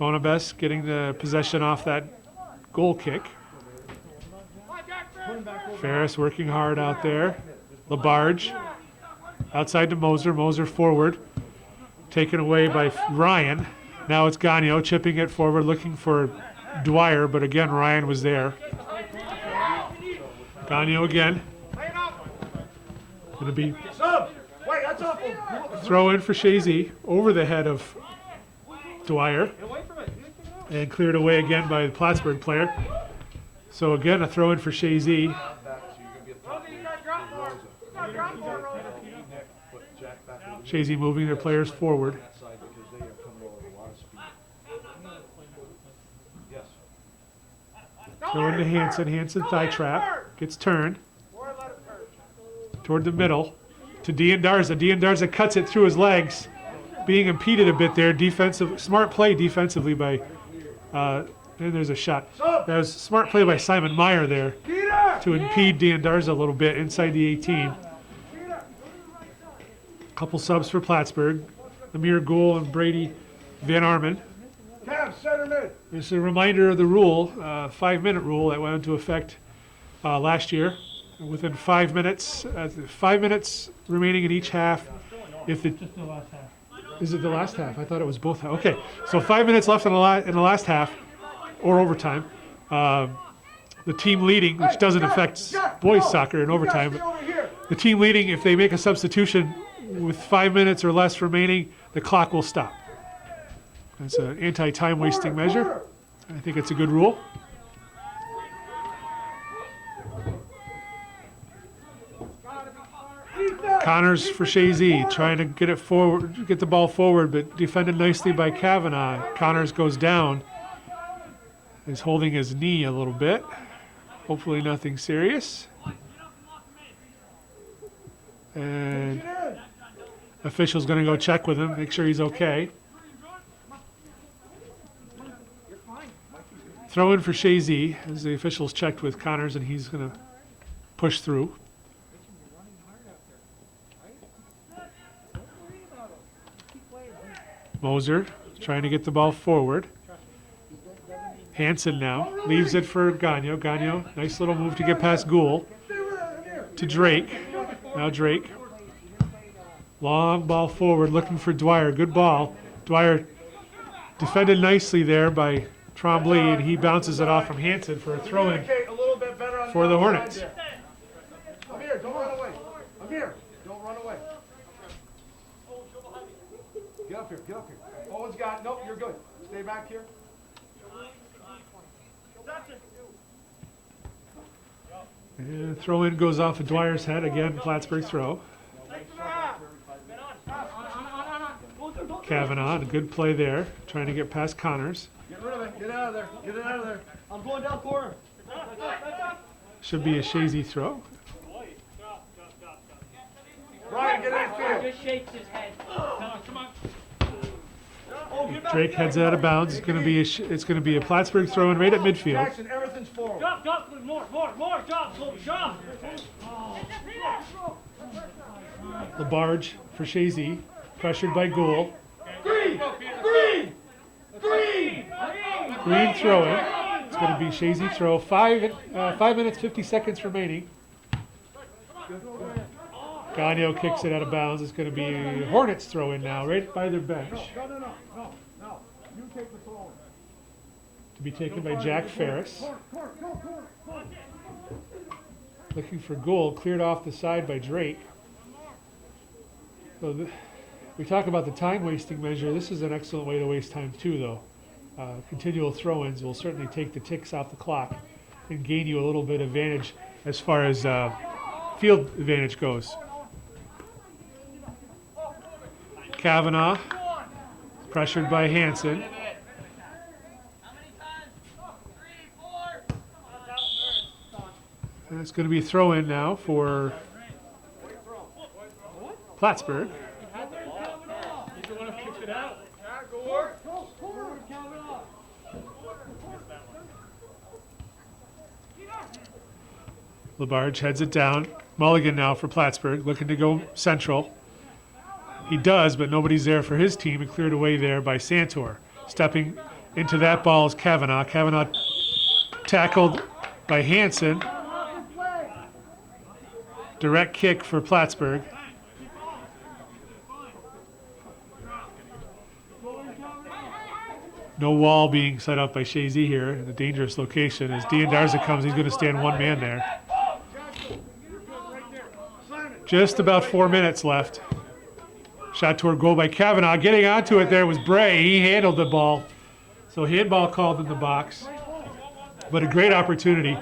Bonabest getting the possession off that goal kick. Ferris working hard out there. Labarge outside to Moser. Moser forward. Taken away by Ryan. Now it's Gagno chipping it forward, looking for Dwyer, but again, Ryan was there. Gagno again. Going to be throw in for Chazy over the head of Dwyer. And cleared away again by the Plattsburgh player. So again, a throw in for Chazy. Chazy moving their players forward. Throw into Hansen. Hansen thigh trap. Gets turned. Toward the middle. To D'Andarza. D'Andarza cuts it through his legs. Being impeded a bit there. Defensive, smart play defensively by, and there's a shot. That was smart play by Simon Meyer there to impede D'Andarza a little bit inside the 18. Couple subs for Plattsburgh. Amir Gould and Brady Van Armen. This is a reminder of the rule, 5-minute rule that went into effect last year. Within 5 minutes, 5 minutes remaining in each half. If the Just the last half. Is it the last half? I thought it was both half. Okay, so 5 minutes left in the last half, or overtime. The team leading, which doesn't affect boys soccer in overtime, but the team leading, if they make a substitution with 5 minutes or less remaining, the clock will stop. It's an anti-time wasting measure. I think it's a good rule. Connors for Chazy, trying to get it forward, get the ball forward, but defended nicely by Kavanaugh. Connors goes down. He's holding his knee a little bit. Hopefully nothing serious. And official's going to go check with him, make sure he's okay. Throw in for Chazy as the officials checked with Connors, and he's going to push through. Moser trying to get the ball forward. Hansen now leaves it for Gagno. Gagno, nice little move to get past Gould. To Drake. Now Drake. Long ball forward, looking for Dwyer. Good ball. Dwyer defended nicely there by Trombley, and he bounces it off from Hansen for a throw-in for the Hornets. Amir, don't run away. Amir, don't run away. Get up here, get up here. Owen's got, nope, you're good. Stay back here. And throw-in goes off of Dwyer's head. Again, Plattsburgh throw. Kavanaugh, a good play there, trying to get past Connors. Get rid of it, get out of there, get it out of there. I'm going down corner. Should be a Chazy throw. Ryan, get in the field. Just shakes his head. Come on. Drake heads out of bounds. It's going to be a Plattsburgh throw-in right at midfield. Jackson, everything's forward. Drop, more, drop. Labarge for Chazy, pressured by Gould. Green Throw-in. It's going to be Chazy throw. 5 minutes, 50 seconds remaining. Gagno kicks it out of bounds. It's going to be Hornets throw-in now, right by their bench. No. You take the forward. To be taken by Jack Ferris. Looking for Gould, cleared off the side by Drake. So we talk about the time wasting measure. This is an excellent way to waste time too, though. Continual throw-ins will certainly take the ticks off the clock and gain you a little bit of advantage as far as field advantage goes. Kavanaugh, pressured by Hansen. It's going to be a throw in now for Plattsburgh. He's the one who kicked it out. Labarge heads it down. Mulligan now for Plattsburgh, looking to go central. He does, but nobody's there for his team, and cleared away there by Santor. Stepping into that ball is Kavanaugh. Kavanaugh tackled by Hansen. Direct kick for Plattsburgh. No wall being set up by Chazy here in a dangerous location. As D'Andarza comes, he's going to stand one man there. Just about 4 minutes left. Shot toward goal by Kavanaugh. Getting onto it there was Bray. He handled the ball. So handball called in the box. But a great opportunity.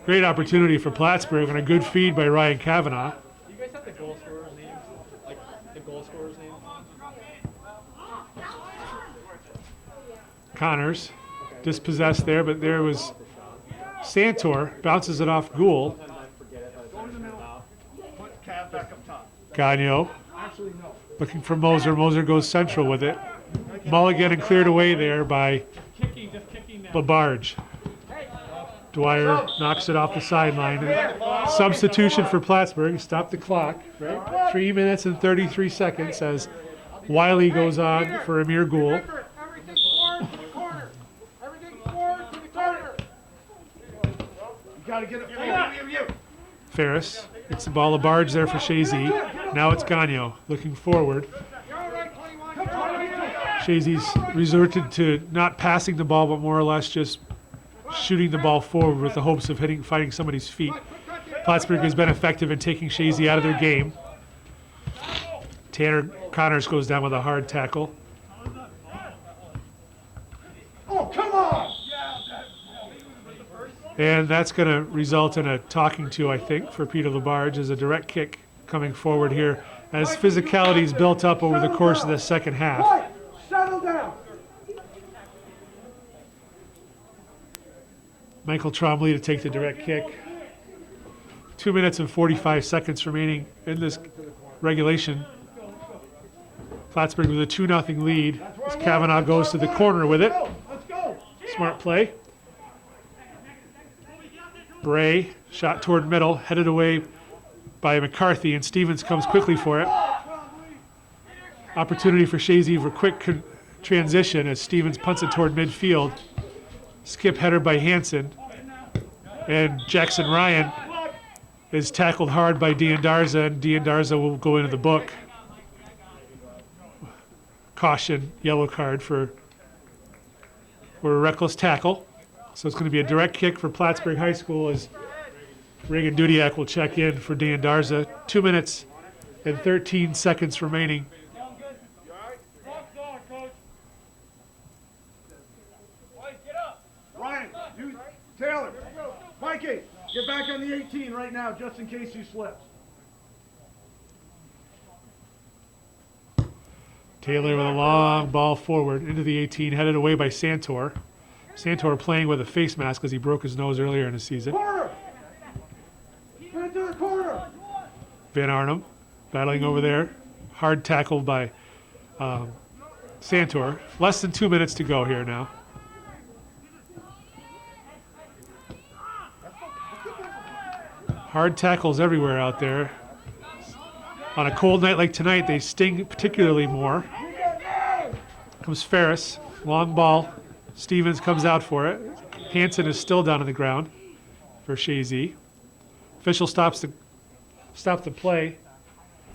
Great opportunity for Plattsburgh and a good feed by Ryan Kavanaugh. Do you guys have the goal scorer's name? Like the goal scorer's name? Connors dispossessed there, but there was Santor. Bounces it off Gould. Go in the middle. Put Cav back up top. Gagno Actually, no. looking for Moser. Moser goes central with it. Mulligan and cleared away there by Kicking, just kicking now. Labarge. Dwyer knocks it off the sideline. Substitution for Plattsburgh. Stop the clock. Right? 3 minutes and 33 seconds as Wiley goes on for Amir Gould. Everything forward to the corner. Everything forward to the corner. You gotta get it forward. Ferris gets the ball. Labarge there for Chazy. Now it's Gagno looking forward. Chazy's resorted to not passing the ball, but more or less just shooting the ball forward with the hopes of finding somebody's feet. Plattsburgh has been effective in taking Chazy out of their game. Tanner Connors goes down with a hard tackle. Oh, come on! And that's going to result in a talking to, I think, for Peter Labarge as a direct kick coming forward here as physicality is built up over the course of the second half. Right, settle down. Michael Trombley to take the direct kick. 2 minutes and 45 seconds remaining in this regulation. Plattsburgh with a 2-0 lead as Kavanaugh goes to the corner with it. Let's go. Smart play. Bray, shot toward middle, headed away by McCarthy, and Stevens comes quickly for it. Opportunity for Chazy for quick transition as Stevens punts it toward midfield. Skip header by Hansen. And Jackson Ryan is tackled hard by D'Andarza, and D'Andarza will go into the book. Caution, yellow card for a reckless tackle. So it's going to be a direct kick for Plattsburgh High School as Reagan Dudiak will check in for D'Andarza. 2 minutes and 13 seconds remaining. Ryan, you, Taylor, Mikey, get back on the 18 right now just in case he slips. Taylor with a long ball forward into the 18, headed away by Santor. Santor playing with a face mask as he broke his nose earlier in the season. Corner! Get it to the corner! Van Arnhem battling over there. Hard tackled by Santor. Less than 2 minutes to go here now. Hard tackles everywhere out there. On a cold night like tonight, they sting particularly more. Comes Ferris, long ball. Stevens comes out for it. Hansen is still down on the ground for Chazy. Official stop the play.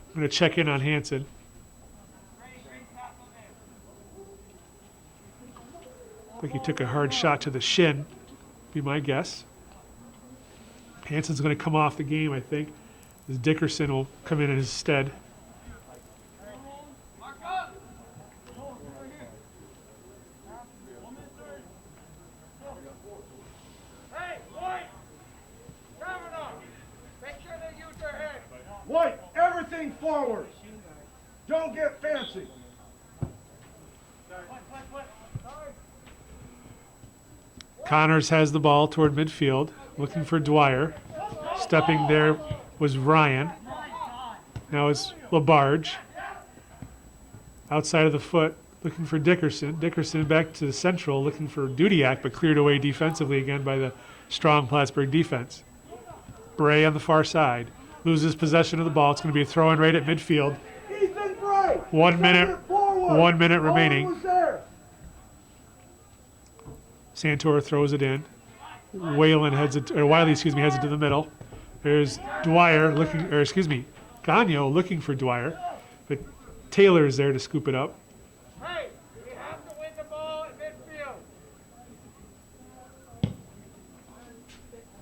I'm going to check in on Hansen. I think he took a hard shot to the shin, be my guess. Hansen's going to come off the game, I think, as Dickerson will come in his stead. White, everything forward. Don't get fancy. Connors has the ball toward midfield. looking for Dwyer. Stepping there was Ryan. Now it's Labarge. Outside of the foot, looking for Dickerson. Dickerson back to the central, looking for Dudiak, but cleared away defensively again by the strong Plattsburgh defense. Bray on the far side. Loses possession of the ball. It's going to be a throw-in right at midfield. 1 minute remaining. Santor throws it in. Wiley heads it to the middle. There's Dwyer Gagno looking for Dwyer, but Taylor is there to scoop it up. Hey, we have to win the ball at midfield.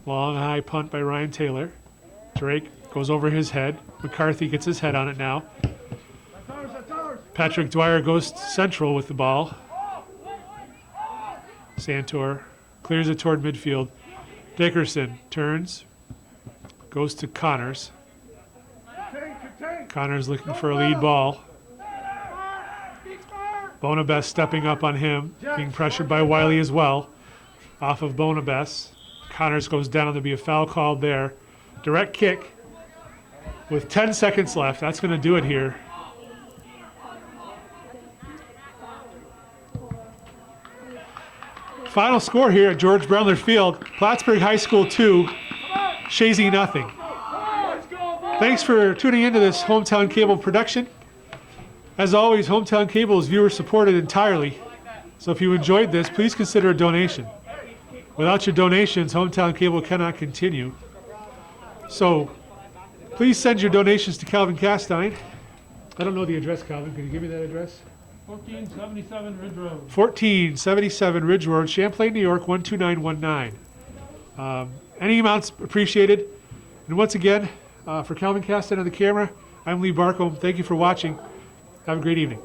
Long high punt by Ryan Taylor. Drake goes over his head. McCarthy gets his head on it now. Patrick Dwyer goes central with the ball. Santor clears it toward midfield. Dickerson turns. Goes to Connors. Connors looking for a lead ball. Bonabess stepping up on him. Being pressured by Wiley as well. Off of Bonabess. Connors goes down. There'll be a foul called there. Direct kick with 10 seconds left. That's going to do it here. Final score here at George Brendler Field. Plattsburgh High School 2, Chazy nothing. Thanks for tuning into this Hometown Cable production. As always, Hometown Cable is viewer supported entirely. So if you enjoyed this, please consider a donation. Without your donations, Hometown Cable cannot continue. So please send your donations to Calvin Castine. I don't know the address, Calvin. Can you give me that address? 1477 Ridge Road. 1477 Ridge Road, Champlain, New York, 12919. Any amounts appreciated. And once again, for Calvin Castine on the camera, I'm Lee Barcomb. Thank you for watching. Have a great evening.